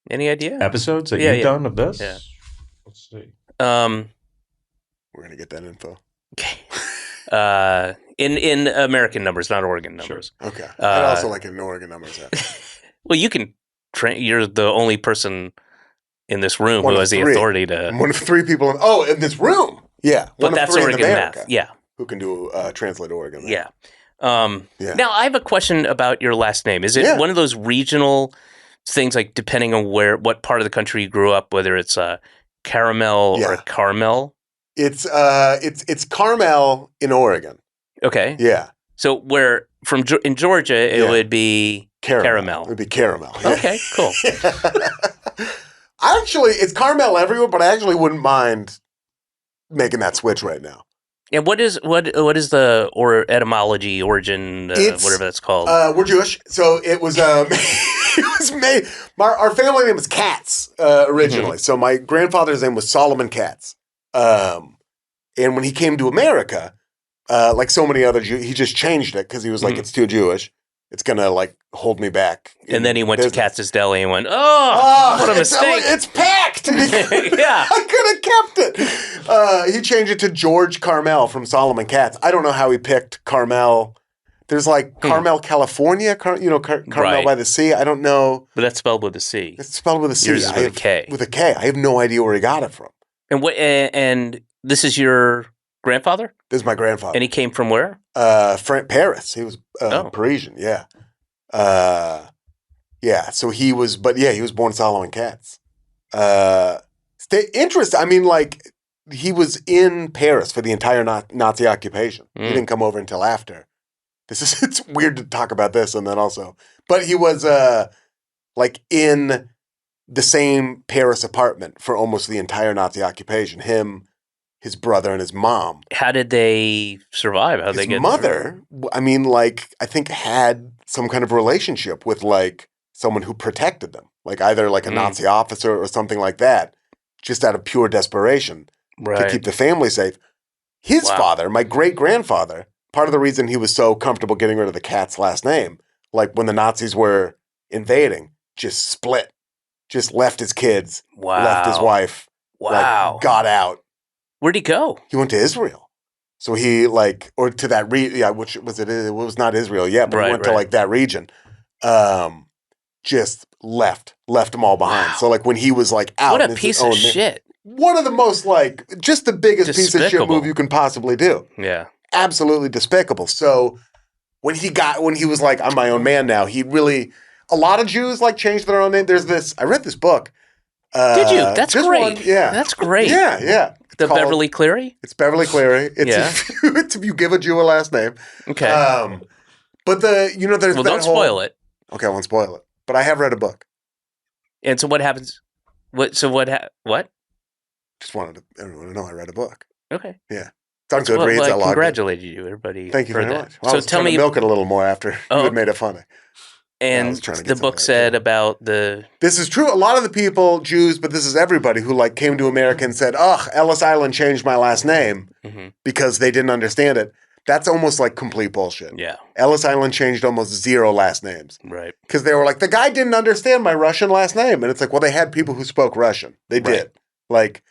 Any idea? Episodes that Yeah, you've yeah. done of this? Yeah. Let's see. We're gonna get that info. Okay. In American numbers, not Oregon numbers. Okay. I'd also like an Oregon numbers. Well, you can. You're the only person in this room One who of has the three. authority to. I'm one of three people in this room. Yeah. But one of that's three in Oregon America math. Yeah. Who can do translate Oregon? Yeah. Yeah. Now, I have a question about your last name. Is it Yeah. one of those regional things, like depending on what part of the country you grew up, whether it's Caramel or Yeah. Karmel? It's Karmel in Oregon. Okay. Yeah. So where in Georgia, it Yeah. would be Caramel. It would be caramel. Okay, cool. It's Carmel everywhere, but I actually wouldn't mind making that switch right now. And what is the etymology, origin, whatever that's called? We're Jewish, so it was it was made. Our family name was Katz originally. So my grandfather's name was Solomon Katz. And when he came to America, like so many other Jews, he just changed it because he was like, it's too Jewish. it's gonna like hold me back. And then he went business. to Katz's Deli and went, "Oh, what a mistake!" It's packed. Yeah. I could have kept it. He changed it to George Karmel from Solomon Katz. I don't know how he picked Karmel. There's like Carmel, California. Carmel Right. by the sea. I don't know. But that's spelled with a C. It's spelled with a C. Yours is with a K. With a K. I have no idea where he got it from. And what? And this is your grandfather? This is my grandfather. And he came from where? Paris. He was Parisian. Yeah. Yeah. So he was, he was born Solomon Katz. Interesting. I mean, like, he was in Paris for the entire Nazi occupation. He didn't come over until after. It's weird to talk about this and then also, but he was like in the same Paris apartment for almost the entire Nazi occupation. Him, his brother, and his mom. How did they survive? How did they get His mother, I mean, like, I think had some kind of relationship with like someone who protected them, like either like a Nazi officer or something like that, just out of pure desperation to keep the family safe. His father, my great-grandfather, part of the reason he was so comfortable getting rid of the Katz last name, like when the Nazis were invading, just split, just left his kids, left his wife, like, got out. Where'd he go? He went to Israel. So he like, or to that which was it was not Israel yet, but he went to like that region. Just left them all behind. So like when he was like out. What a piece of shit. One of the most like, just the biggest piece of shit move you can possibly do. Yeah. Absolutely despicable. So when he was like, I'm my own man now, he really, a lot of Jews like changed their own name. I read this book. Did you? That's great. One, yeah. That's great. Yeah. The Beverly Cleary? It's Beverly Cleary. It's if you give a Jew a last name. Okay. But there's well, don't spoil it. Okay, I won't spoil it. But I have read a book. And so what happens? What? Just wanted everyone to know I read a book. Okay. Yeah. It's on Goodreads. I congratulated you, everybody. Thank you very much. Well, So I was tell trying me, to milk it a little more after you had made it funny. And the book said about the. This is true. A lot of the people, Jews, but this is everybody who like came to America and said, "Ugh, Ellis Island changed my last name because they didn't understand it." That's almost like complete bullshit. Yeah. Ellis Island changed almost 0 last names. Right. Because they were like, the guy didn't understand my Russian last name. And it's like, well, they had people who spoke Russian. They did. Like,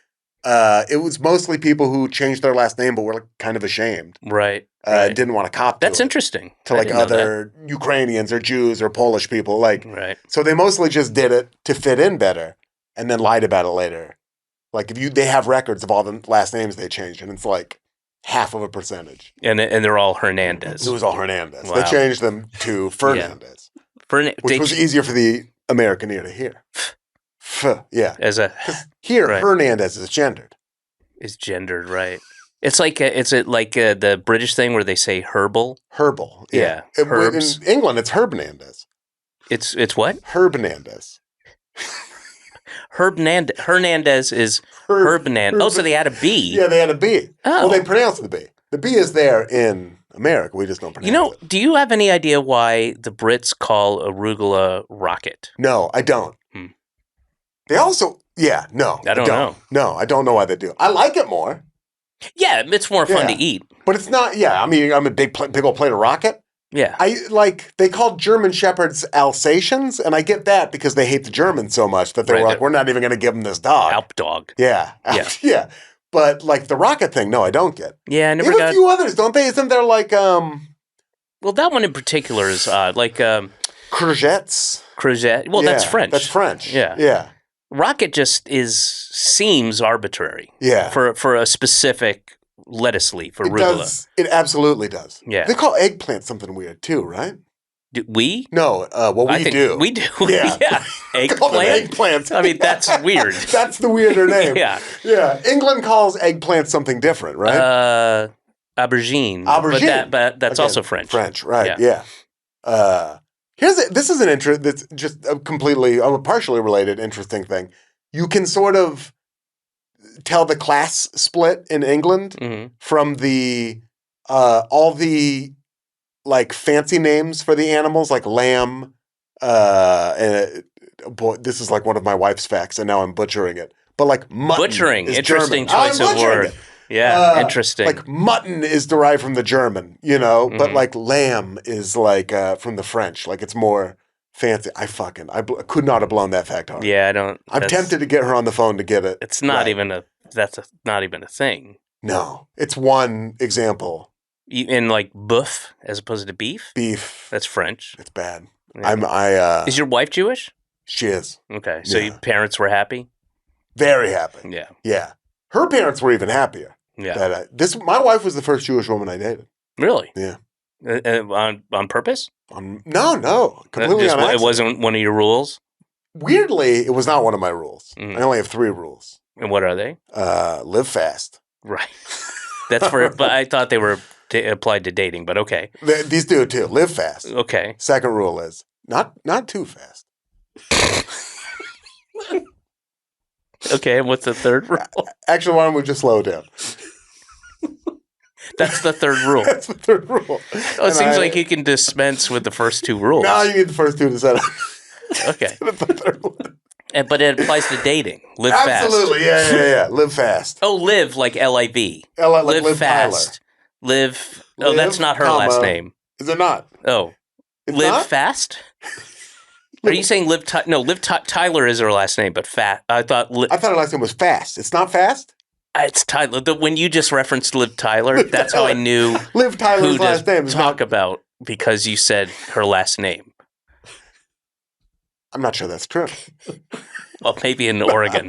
it was mostly people who changed their last name but were like kind of ashamed. Right. Didn't want to cop to That's it. interesting. To like other Ukrainians or Jews or Polish people. Like, right. So they mostly just did it to fit in better and then lied about it later. Like, they have records of all the last names they changed, and it's like half of a percentage. And they're all Hernandez. It was all Hernandez. Wow. They changed them to Fernandez, which was easier for the American ear to hear. Yeah. Because here, Hernandez is gendered. Is gendered, right. It's like, the British thing where they say herbal? Herbal. Yeah. Herbs. In England, it's Herbnandez. It's what? Herbnandez. Hernandez is Herbnandez. Oh, so they had a B. Yeah, they had a B. Oh. Well, they pronounced the B. The B is there in America. We just don't pronounce it. Do you have any idea why the Brits call arugula rocket? No, I don't. They also, I don't know. No, I don't know why they do. I like it more. Yeah, it's more fun to eat. But it's not, I mean, I'm a big old plate of rocket. Yeah. They called German Shepherds Alsatians, and I get that because they hate the Germans so much that they were like, we're not even going to give them this dog. Alp dog. Yeah. Yeah. But like the rocket thing, no, I don't get. Yeah, I never got. They have a few others, don't they? Isn't there like Well, that one in particular is odd. Like courgettes. Courgette. Well, that's French. That's French. Yeah. Yeah. Rocket just seems arbitrary. Yeah. For a specific lettuce leaf or arugula. It absolutely does. Yeah. They call eggplant something weird too, right? We? No, we do. We do. Yeah. Eggplant? I mean, that's weird. That's the weirder name. Yeah. Yeah. England calls eggplant something different, right? Aubergine. Aubergine. But that's Again, also French. French, right, yeah. This is an interest that's just a partially related interesting thing. You can sort of tell the class split in England from the all the like fancy names for the animals, like lamb. Boy, this is like one of my wife's facts, and now I'm butchering it. But like mutton butchering, is interesting German. choice of word. Yeah, interesting. Like mutton is derived from the German, you know, but Mhm. like lamb is like from the French. Like it's more fancy. I could not have blown that fact hard. Yeah, I don't. I'm tempted to get her on the phone to get it. It's not right. even a. That's not even a thing. No, it's one example. In like boeuf as opposed to beef. Beef. That's French. It's bad. Yeah. Is your wife Jewish? She is. Okay, so Yeah. your parents were happy. Very happy. Yeah. Yeah. Her parents were even happier. Yeah. That my wife was the first Jewish woman I dated. Really? Yeah. On purpose? No. Completely on accident. It wasn't one of your rules? Weirdly, it was not one of my rules. Mm. I only have 3 rules. And what are they? Live fast. Right. That's for, but I thought they were applied to dating, but okay. These do too. Live fast. Okay. Second rule is not too fast. Okay, and what's the third rule? Actually, why don't we just slow down? That's the third rule. That's the third rule. Oh, it seems like you can dispense with the first 2 rules. No, you need the first 2 to set up. Okay. The third one. But it applies to dating. Live fast. Absolutely. Yeah. Live fast. Oh, live like L-I-V. Like live Tyler. fast. Live. Oh, that's not her last name. Is it not? Oh. It's live not? fast? Are you saying Liv? No, Tyler is her last name, but fat. I thought her last name was Fast. It's not Fast? It's Tyler. When you just referenced Liv Tyler, that's how I knew Liv Tyler's last name is talk about because you said her last name. I'm not sure that's true. Well, maybe in Oregon.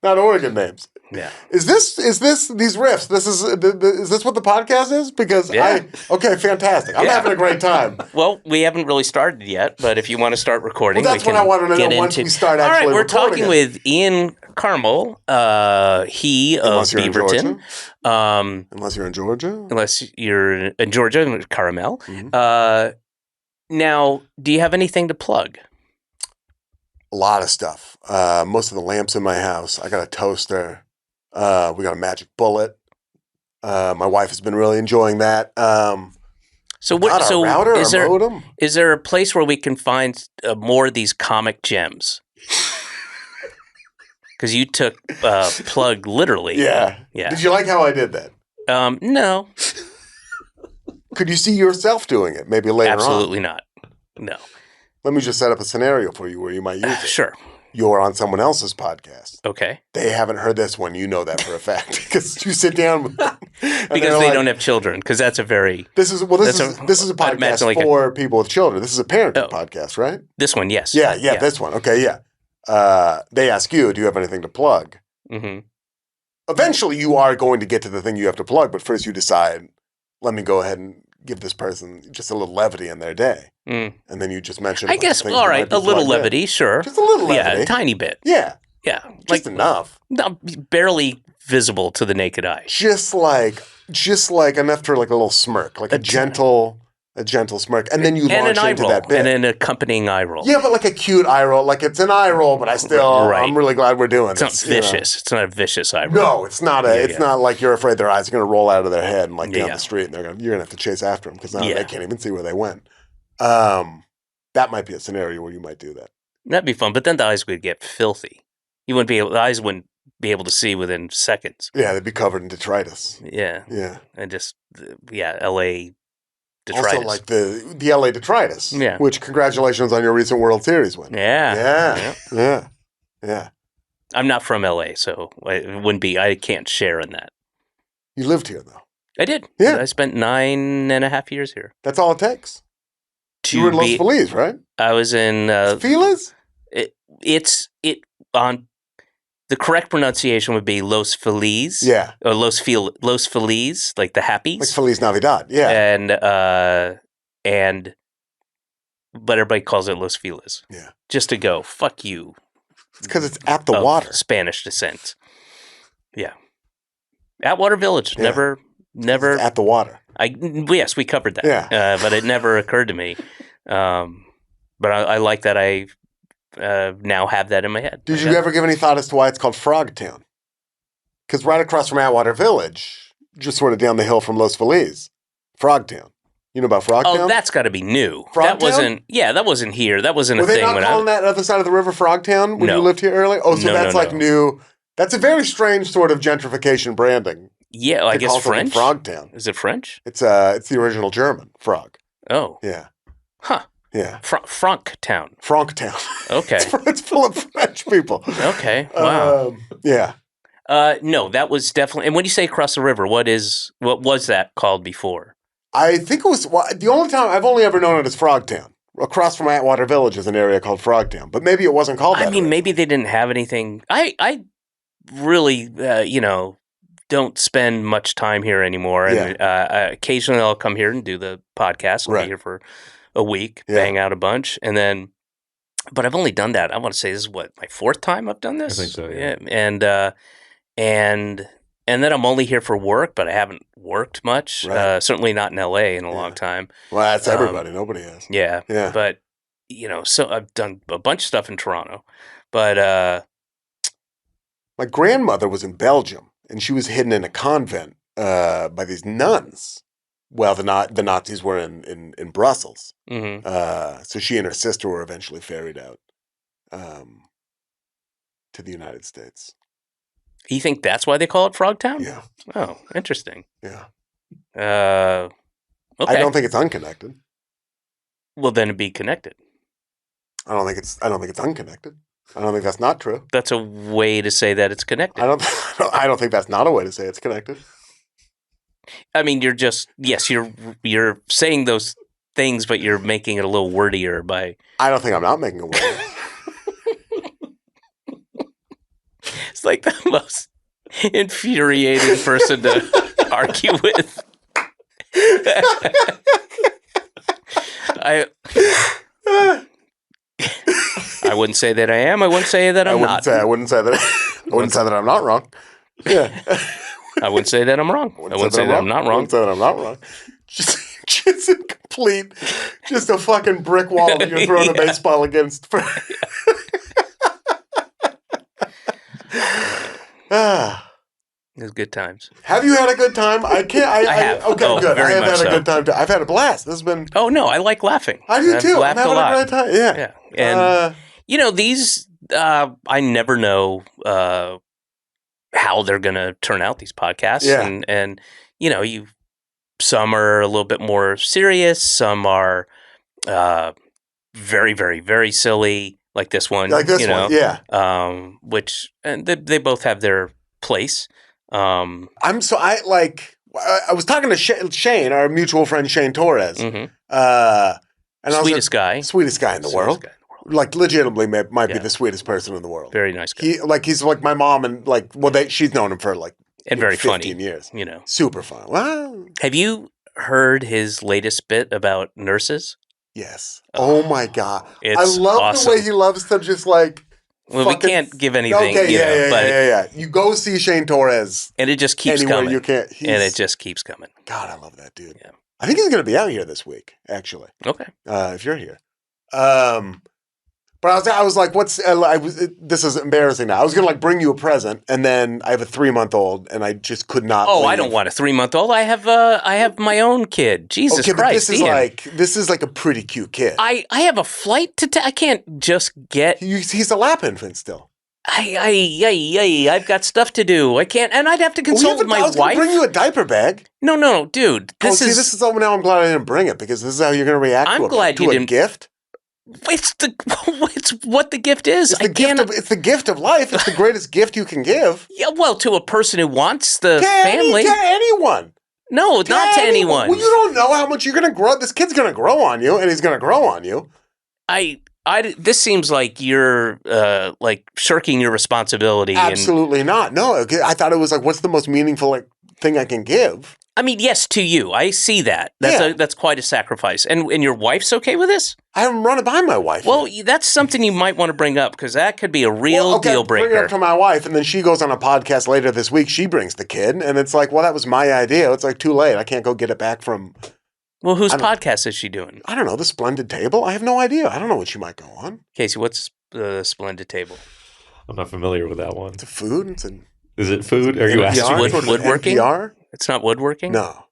Not Oregon names. Yeah. Is this these riffs? Is this what the podcast is? Because okay, fantastic. I'm having a great time. Well, we haven't really started yet, but if you want to start recording, well, that's what I wanted to know once we start actually. All right, we're recording talking with Ian Karmel, he of Beaverton. Unless you're in Georgia. Unless you're in Georgia, Karmel. Mm-hmm. Now, do you have anything to plug? A lot of stuff. Most of the lamps in my house. I got a toaster. We got a magic bullet. My wife has been really enjoying that. So what? So router, is there a place where we can find more of these comic gems? Because you took plug literally. Yeah. Did you like how I did that? No. Could you see yourself doing it? Maybe later on. Absolutely not. No. Let me just set up a scenario for you where you might use it. Sure. You're on someone else's podcast. Okay. They haven't heard this one. You know that for a fact because you sit down with them. Because they don't have children. Because that's a very... This is a podcast for people with children. This is a parenting podcast, right? This one, yes. Yeah, this one. Okay, yeah. They ask you, do you have anything to plug? Mm-hmm. Eventually, you are going to get to the thing you have to plug, but first you decide, let me go ahead and give this person just a little levity in their day. And then you just mention... I guess, all right, a little levity, sure. Just a little levity. Yeah, a tiny bit. Yeah. Yeah. Just enough. No, barely visible to the naked eye. Just like enough for like a little smirk, like a gentle smirk. And then you launch into that bit. And an accompanying eye roll. Yeah, but like a cute eye roll. Like it's an eye roll, but I'm really glad we're doing this. It's not vicious. It's not a vicious eye roll. No, it's not it's not like you're afraid their eyes are going to roll out of their head and like down the street and you're going to have to chase after them because now they can't even see where they went. That might be a scenario where you might do that. That'd be fun, but then the eyes would get filthy. The eyes wouldn't be able to see within seconds. Yeah, they'd be covered in detritus. Yeah. Yeah. And just, LA detritus. Also like the LA detritus. Yeah. Which, congratulations on your recent World Series win. Yeah. Yeah. I'm not from LA, so I can't share in that. You lived here, though. I did. Yeah. I spent 9.5 years here. That's all it takes. You were in Los Feliz, right? I was in... Feliz? The correct pronunciation would be Los Feliz. Yeah. Or Los Feliz, like the happies. Like Feliz Navidad, yeah. But everybody calls it Los Feliz. Yeah. Just to go, fuck you. It's because it's at the water. Spanish descent. Yeah. Atwater Village. Yeah. Never. At the water. Yes, we covered that. Yeah. But it never occurred to me. But I like that I now have that in my head. Did you ever give any thought as to why it's called Frogtown? Because right across from Atwater Village, just sort of down the hill from Los Feliz, Frogtown. You know about Frogtown? Oh, that's got to be new. Frogtown? That wasn't here. That wasn't a thing. Were they not calling that other side of the river Frogtown when you lived here earlier? Oh, so that's new. That's a very strange sort of gentrification branding. Yeah, I to guess call something French. Frogtown. Is it French? It's the original German, frog. Oh. Yeah. Huh. Yeah. Franktown. Franktown. Okay. It's full of French people. Okay. Wow. Yeah. No, that was definitely. And when you say across the river, what was that called before? I think it was the only time I've only ever known it as Frogtown. Across from Atwater Village is an area called Frogtown, but maybe it wasn't called that. I mean, maybe they didn't have anything. I really, don't spend much time here anymore. And occasionally I'll come here and do the podcast. I'll be here for a week, bang out a bunch. And then, but I've only done that. I want to say this is my fourth time I've done this. I think so, yeah. And then I'm only here for work, but I haven't worked much. Right. Certainly not in LA in a long time. Well, that's everybody. Nobody has. Yeah. Yeah. But, so I've done a bunch of stuff in Toronto. But my grandmother was in Belgium, and she was hidden in a convent by these nuns. Well, the Nazis were in Brussels. mm-hmm. So she and her sister were eventually ferried out to the United States. You think that's why they call it Frogtown? Yeah. Oh, interesting. Yeah. Okay. I don't think it's unconnected. Well, then it'd be connected. I don't think it's unconnected. I don't think that's not true. That's a way to say that it's connected. I don't think that's not a way to say it's connected. I mean, you're saying those things, but you're making it a little wordier by. I don't think I'm not making a word. It's like the most infuriating person to argue with. I wouldn't say that I am. I wouldn't say that I'm not. I wouldn't say that. I wouldn't say that I'm not wrong. Yeah. I wouldn't say that I'm wrong. I wouldn't say that I'm not wrong. I wouldn't say that I'm not wrong. Just a complete, just a fucking brick wall that you're throwing a baseball against. It was good times. Have you had a good time? I can't. I have. Okay, good. I Very have much had a so. good time too. I've had a blast. This has been. Oh no, I like laughing. I do too. I've laughed I'm having a lot. great time. Yeah. And these I never know how they're going to turn out, these podcasts. Yeah. And some are a little bit more serious. Some are very, very, very silly, like this one. Like this one, yeah. Which and they both have their place. I was talking to Shane, our mutual friend Shane Torres. Mm-hmm. And Sweetest guy in the world. Like legitimately might be the sweetest person in the world. Very nice guy. He's like my mom and she's known him for and very 15 funny years. Super fun. Wow. Have you heard his latest bit about nurses? Yes. Oh my God. It's I love awesome. the way he loves to just like. Well, we can't give anything. Okay, but yeah. You go see Shane Torres. And it just keeps anywhere coming. You can't. And it just keeps coming. God, I love that dude. Yeah. I think he's going to be out here this week, actually. Okay. If you're here. But I was like, this is embarrassing now. I was going to bring you a present, and then I have a 3-month-old, and I just could not leave. I don't want a 3-month-old. I have my own kid. Jesus Christ. But this is like a pretty cute kid. I have a flight to I can't just get. He's a lap infant still. I've got stuff to do. I can't, and I'd have to consult with my I was wife. Bring you a didiaper bag. No, dude. This is now. I'm glad I didn't bring it because this is how you're going to react. I'm glad you didn't. Gift. It's what the gift is. It's the gift of life. It's the greatest gift you can give. Yeah, well, to a person who wants the family. To anyone. No, not to anyone. Well, you don't know how much you're going to grow. This kid's going to grow on you, and he's going to grow on you. This seems like you're shirking your responsibility. Absolutely not. No, I thought it was what's the most meaningful thing I can give? I mean, yes, to you. I see that. That's quite a sacrifice. And your wife's okay with this? I haven't run it by my wife. Well, that's something you might want to bring up because that could be a real deal breaker. Bring it up to my wife, and then she goes on a podcast later this week. She brings the kid, and it's like, well, that was my idea. It's too late. I can't go get it back from. Well, whose podcast is she doing? I don't know. The Splendid Table? I have no idea. I don't know what she might go on. Casey, what's the Splendid Table? I'm not familiar with that one. It's a food. Is it food? Are you asking? Woodworking? NPR? It's not woodworking? No.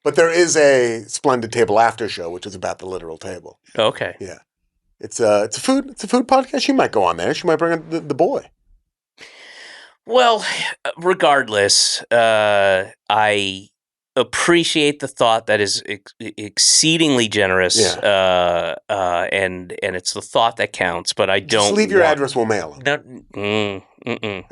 But there is a Splendid Table after show, which is about the literal table. Oh, okay. Yeah. It's a food podcast. She might go on there. She might bring the boy. Well, regardless, I appreciate the thought that is exceedingly generous, and it's the thought that counts. But I don't Just leave your address, we'll mail them.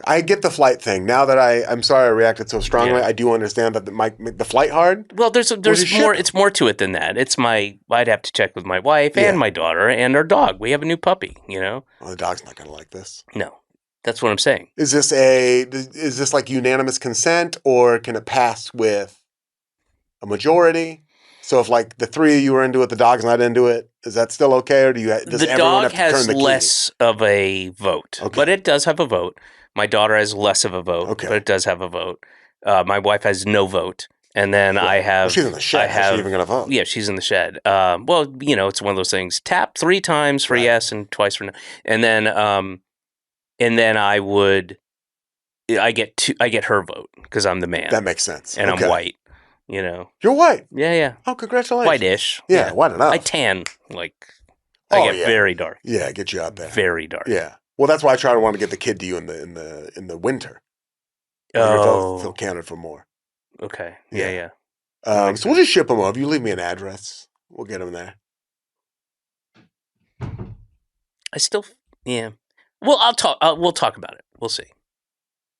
I get the flight thing. Now that I'm sorry I reacted so strongly, Yeah. I do understand that the flight hard. Well, there's just more. ship It's more to it than that. I'd have to check with my wife Yeah. and my daughter and our dog. We have a new puppy. Well, the dog's not going to like this. No, that's what I'm saying. Is this like unanimous consent, or can it pass with a majority? So if like the three of you are into it, the dog's not into it, is that still okay, or does The everyone dog have to turn has the key? less of a vote, Okay. but it does have a vote. My daughter has less of a vote, Okay. but it does have a vote. My wife has no vote, and then I have. Well, she's in the shed. How's she even going to vote? Yeah, she's in the shed. Well, it's one of those things. Tap 3 times for Right. yes and twice for no, and then I get her vote because I'm the man. That makes sense. And Okay. I'm white. You're white. Yeah. Oh, congratulations. White-ish. Yeah, white enough. I tan I Oh, get yeah. very dark. Yeah, get you out there. Very dark. Yeah. Well, that's why I try to want to get the kid to you in the winter. Your vote feel counted for more. Okay. Yeah. Yeah. So we'll just ship them over. You leave me an address. We'll get them there. I still, yeah. Well, we'll talk about it. We'll see.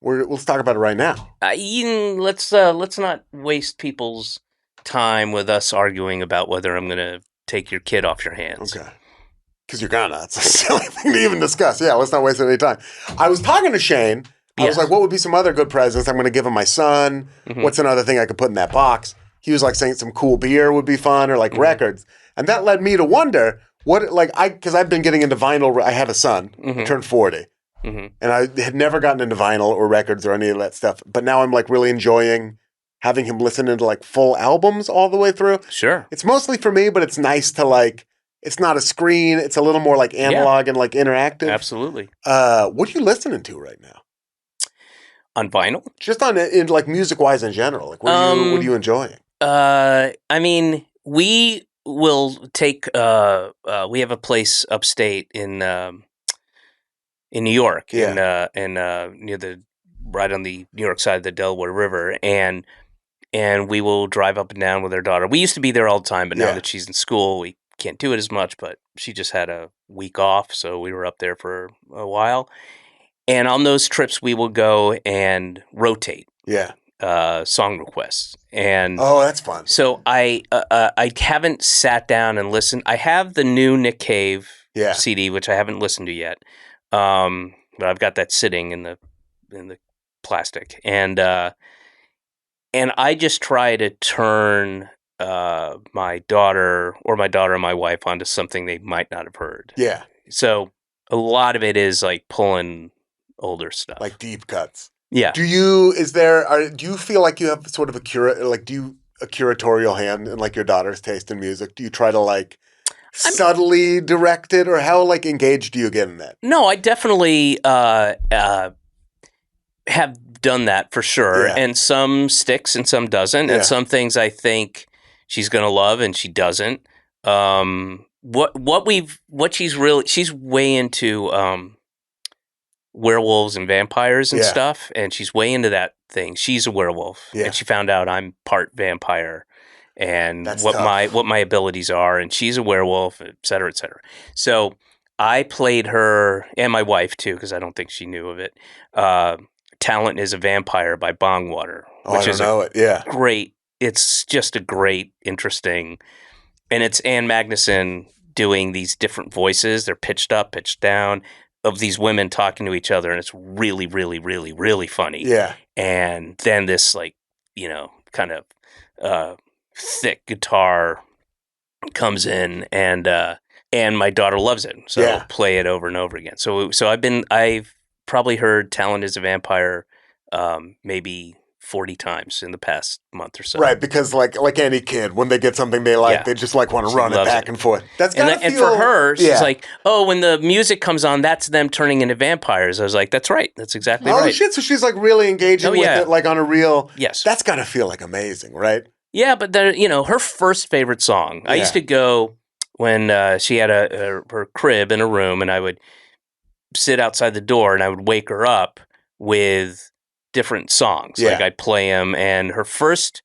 Let's talk about it right now. Let's not waste people's time with us arguing about whether I'm going to take your kid off your hands. Okay. Because you're gonna. It's a silly thing to even discuss. Yeah, let's not waste any time. I was talking to Shane. I was Yes. like, what would be some other good presents I'm going to give him my son? Mhm. What's another thing I could put in that box? He was like saying some cool beer would be fun, or like records. And that led me to wonder because I've been getting into vinyl. I have a son, Mhm. turned 40. Mhm. And I had never gotten into vinyl or records or any of that stuff. But now I'm like really enjoying having him listen into like full albums all the way through. Sure. It's mostly for me, but it's nice to like, it's not a screen. It's a little more like analog and like interactive. Absolutely. What are you listening to right now? On vinyl? Just in like music wise in general. Like what are you enjoying? I mean, we will take, we have a place upstate in New York, Yeah. right on the New York side of the Delaware River, and we will drive up and down with our daughter. We used to be there all the time, but now Yeah. that she's in school, we can't do it as much. But she just had a week off, so we were up there for a while. And on those trips, we will go and rotate Yeah. song requests. And Oh, that's fun. so I haven't sat down and listened. I have the new Nick Cave Yeah. CD, which I haven't listened to yet. But I've got that sitting in the plastic, and I just try to turn my daughter and my wife onto something they might not have heard. Yeah. So a lot of it is like pulling older stuff, Like deep cuts. yeah. Do you feel like you have sort of a curatorial hand in like your daughter's taste in music? Do you try to like subtly direct it, or how like engaged do you get in that? No, I definitely have done that for sure, Yeah. and some sticks and some doesn't, Yeah. and some things I think she's gonna love and she doesn't. She's way into werewolves and vampires and Yeah. stuff, and she's way into that thing. She's a werewolf, Yeah. and she found out I'm part vampire, and That's what tough. my abilities are, and she's a werewolf, et cetera, et cetera. So I played her and my wife too, because I don't think she knew of it. Talent is a Vampire by Bongwater, Oh, I don't know it. Yeah. great. It's just a great, interesting, and it's Ann Magnuson doing these different voices. They're pitched up, pitched down, of these women talking to each other, and it's really, really, really, really funny. Yeah. And then this kind of thick guitar comes in, and my daughter loves it, so Yeah. play it over and over again. So I've probably heard "Talent is a Vampire" maybe 40 times in the past month or so. Right, because like any kid, when they get something they like, Yeah. they just like want to She run it loves back it. and forth. That's And, gotta and feel, for her, she's yeah. like, "Oh, when the music comes on, that's them turning into vampires." I was like, "That's right. That's exactly Oh right." shit! So she's like really engaging Oh, with yeah. it, like on a real. Yes. That's gotta feel like amazing, right? Yeah, but her first favorite song. I used Yeah. to go when she had her crib in a room, and I would sit outside the door and I would wake her up with different songs. Yeah. Like I'd play them, and her first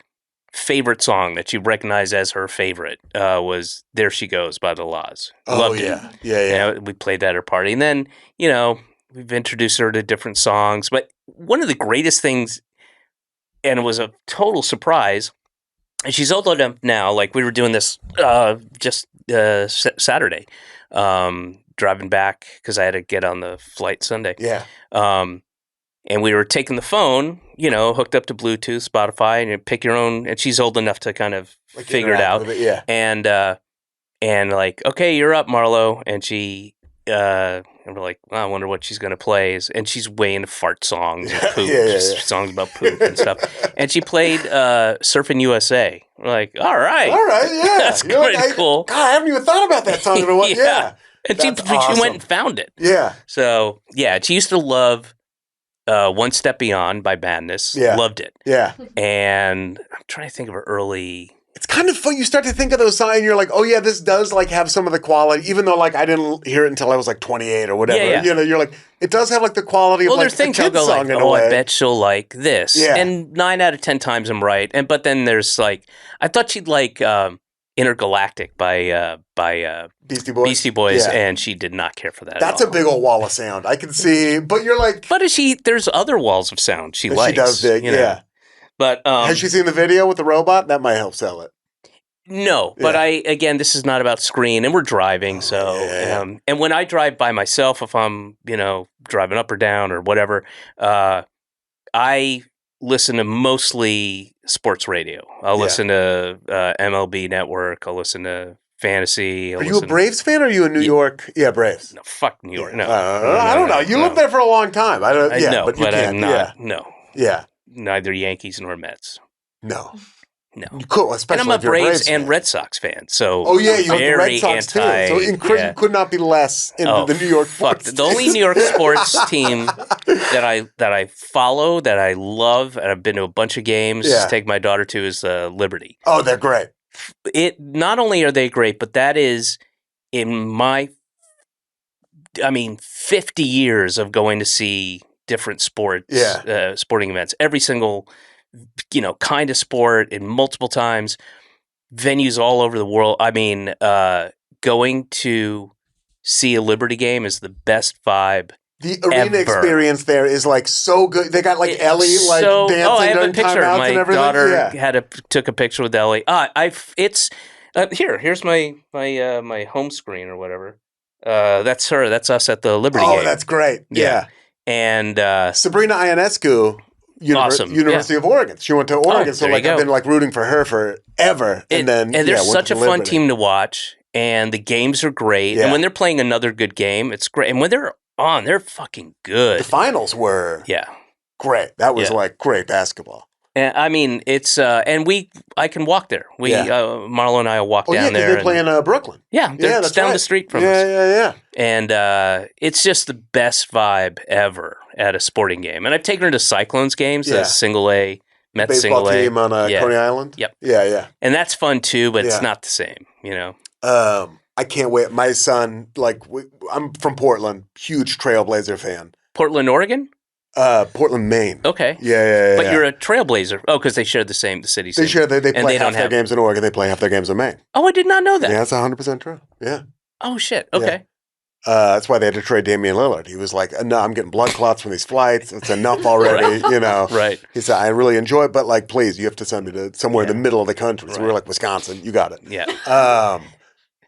favorite song that she recognized as her favorite was "There She Goes" by the Laws. Oh, Loved it. yeah. Yeah. We played that at her party. And then, we've introduced her to different songs. But one of the greatest things, and it was a total surprise, and she's old enough now, like we were doing this just Saturday, driving back because I had to get on the flight Sunday. Yeah. And we were taking the phone, hooked up to Bluetooth, Spotify, and you pick your own. And she's old enough to kind of Like figure it interact out. with it, yeah. And like, okay, you're up, Marlo. And and we're like, I wonder what she's going to play. And she's way into fart songs and poop, just songs about poop and stuff. And she played Surfing USA. We're like, all right. Yeah. That's You're like, pretty cool. God, I haven't even thought about that song in a while. Yeah. And she That's went and found it. Yeah. So, yeah, she used to love One Step Beyond by Madness. Yeah. Loved it. Yeah. And I'm trying to think of her early. It's kind of fun. You start to think of those songs and you're like, oh yeah, this does like have some of the quality, even though like I didn't hear it until I was like 28 or whatever. Yeah. You're like, it does have like the quality of like there's a things you'll kid's go song like, in a way. I bet she'll like this. Yeah. And 9 out of 10 times I'm right. But then there's like, I thought she'd like Intergalactic by Beastie Boys. Yeah. and she did not care for that. That's at a all. big old wall of sound. I can see, but you're like, But there's other walls of sound she likes. she does dig, yeah. But has she seen the video with the robot? That might help sell it. No, but again, this is not about screen, and we're driving. And when I drive by myself, if I'm, driving up or down or whatever, I listen to mostly sports radio. I'll listen to MLB Network. I'll listen to fantasy. Are you a Braves fan or are you a New York? Yeah, Braves. No, fuck New York. No. I don't know. You lived there for a long time. I don't. Yeah, but you can't. I'm not. No. Yeah. Neither Yankees nor Mets. No. And Cool, especially I'm a if you're Braves Braves and fan. Red Sox fan. So you have the very Red Sox anti. too. So you could not be less into the New York sports. The only New York sports team that I follow, that I love, and I've been to a bunch of games, take my daughter to, is Liberty. Oh, they're great. Not only are they great, but that is in my 50 years of going to see different sporting events. Every single kind of sport in multiple times, venues all over the world. Going to see a Liberty game is the best vibe. The arena experience there is like so good. They got like Ellie dancing I have during a picture. timeouts My and everything. daughter took a picture with Ellie. Here's my home screen or whatever. That's her. That's us at the Liberty game. Oh, that's great. Yeah. And Sabrina Ionescu, University of Oregon. She went to Oregon, so I've been like rooting for her forever. And they're such a fun team to watch, and the games are great. Yeah. And when they're playing another good game, it's great. And when they're on, they're fucking good. The finals were great. That was like great basketball. And it's I can walk there. Marlo and I will walk down there. They play in Brooklyn. Yeah, that's down the street from us. Yeah. And it's just the best vibe ever at a sporting game. And I've taken her to Cyclones games, a single A, Mets baseball single A team on Coney Island. Yep. Yeah. And that's fun too, but it's not the same, I can't wait. My son, I'm from Portland, huge Trailblazer fan. Portland, Oregon? Portland, Maine. Okay. Yeah. But you're a Trailblazer. Oh, because they share the city. They share. They play half their games in Oregon. They play half their games in Maine. Oh, I did not know that. Yeah, that's 100% true. Yeah. Oh shit. Okay. That's why they had to trade Damian Lillard. He was like, "No, I'm getting blood clots from these flights. It's enough already." Right. He said, "I really enjoy it, but please, you have to send me to somewhere in the middle of the country." So we were like, "Wisconsin, you got it." Yeah.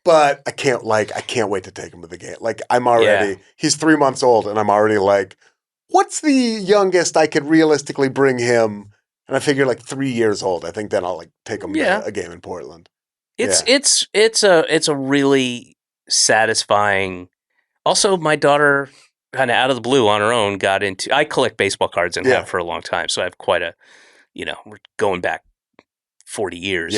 But I can't wait to take him to the game. I'm already. He's 3 months old, and I'm already like, what's the youngest I could realistically bring him? And I figure 3 years old. I think then I'll take him to a game in Portland. It's a really satisfying. Also, my daughter kind of out of the blue on her own got into. I collect baseball cards and have for a long time, so I have quite a. We're going back 40 years.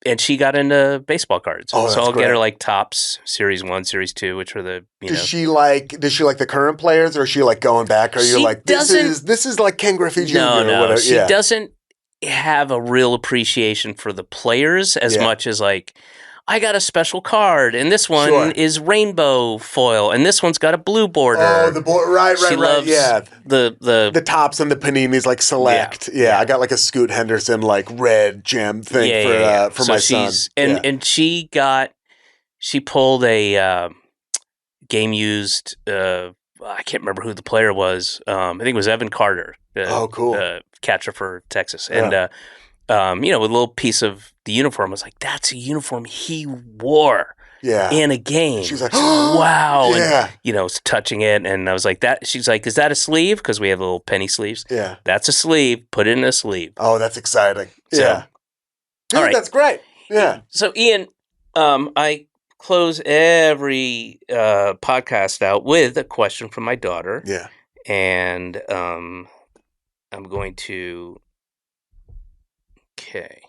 And she got into baseball cards. Oh, so I'll great. get her Topps Series 1, Series 2, which are the Does she like the current players, or is she going back? Or you're this is like Ken Griffey Jr. No, or whatever? She doesn't have a real appreciation for the players as much as I got a special card, and this one Sure. is rainbow foil, and this one's got a blue border. Oh, the boy, right, She loves the tops and the paninis like select. Yeah, I got like a Scoot Henderson like red gem thing for so my son. And she pulled a game used. I can't remember who the player was. I think it was Evan Carter. Cool. Catcher for Texas, and with a little piece of the uniform. I was like, that's a uniform he wore. Yeah. In a game. She's like, wow. Yeah. And, was touching it. And I was like, she's like, is that a sleeve? Because we have little penny sleeves. Yeah. That's a sleeve. Put it in a sleeve. Oh, that's exciting. So, yeah. Dude, all right. That's great. Yeah. So, Ian, I close every podcast out with a question from my daughter. Yeah. And I'm going to. Okay.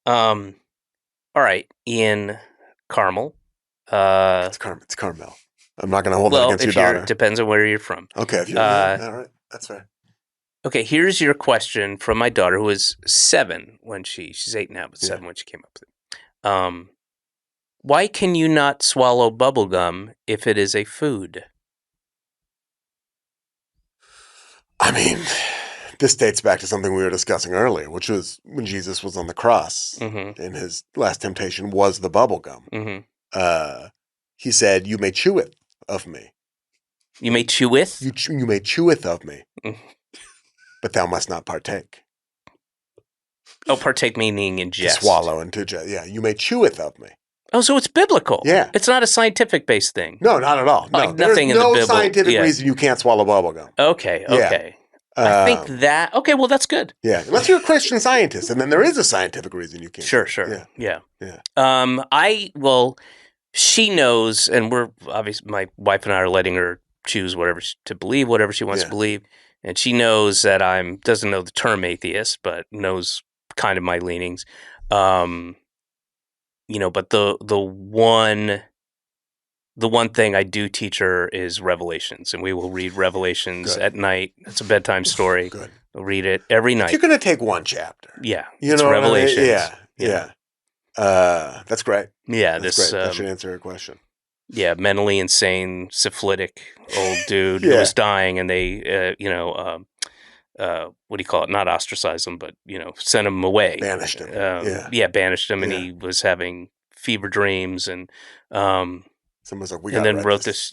All right, Ian. Karmel. It's Karmel. I'm not going to hold that against your daughter. Depends on where you're from. Okay. If you're all right. That's fair. Okay, here's your question from my daughter, who was 7 when she's 8 now, but 7 when she came up with it. Why can you not swallow bubble gum if it is a food? I mean, this dates back to something we were discussing earlier, which was when Jesus was on the cross and his last temptation was the bubble gum. Mm-hmm. He said, "You may chew it of me. You may cheweth? You may cheweth of me, but thou must not partake." Oh, partake meaning ingest. To swallow and to ingest. Yeah, you may cheweth of me. Oh, so it's biblical. Yeah. It's not a scientific-based thing. No, not at all. No, like nothing in the Bible. Bible. No scientific reason you can't swallow bubble gum. Okay. I think that... Okay, well, that's good. Yeah, unless you're a Christian scientist, and then there is a scientific reason you can't. Sure. Yeah. She knows, and we're obviously, my wife and I are letting her choose whatever she wants to believe, and she knows that doesn't know the term atheist, but knows kind of my leanings. But the one thing I do teach her is Revelations, and we will read Revelations at night. It's a bedtime story. Good. We'll read it every night. You're going to take one chapter. Yeah. It's Revelations. Yeah. That's great. Yeah. That's great. That should answer your question. Yeah. Mentally insane, syphilitic old dude who was dying, and they, what do you call it? Not ostracize him, but, sent him away. Banished him. Banished him, and he was having fever dreams, and someone's like, we got to write this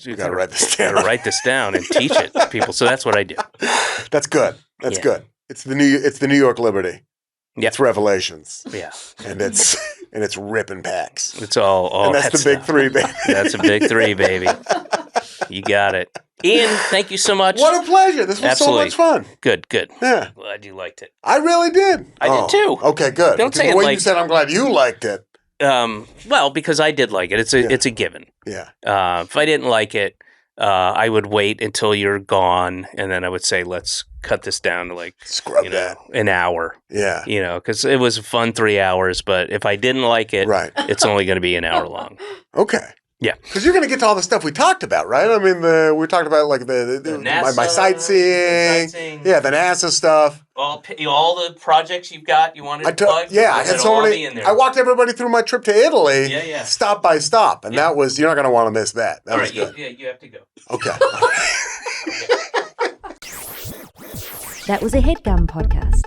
down. Write this down and teach it to people. So that's what I do. That's good. That's good. It's the New York Liberty. Yeah. It's Revelations. Yeah. And it's ripping packs. It's all and that's the big 3, baby. That's a big 3, baby. You got it. Ian, thank you so much. What a pleasure. This was so much fun. Good. Yeah. Glad you liked it. I really did. I did too. Okay, good. Don't say the it way like you said I'm glad you liked it. Well, because I did like it. It's a given. Yeah. If I didn't like it, I would wait until you're gone, and then I would say, let's cut this down to scrub that an hour. Yeah. Because it was a fun 3 hours, but if I didn't like it, it's only going to be an hour long. Okay. Yeah. Because you're going to get to all the stuff we talked about, right? I mean, we talked about NASA, my sightseeing. Yeah, the NASA stuff. All the projects you've got, you wanted to plug? Yeah, I had so many. I walked everybody through my trip to Italy, stop by stop. And that was, you're not going to want to miss that. That was good. Yeah, you have to go. Okay. That was a Headgum podcast.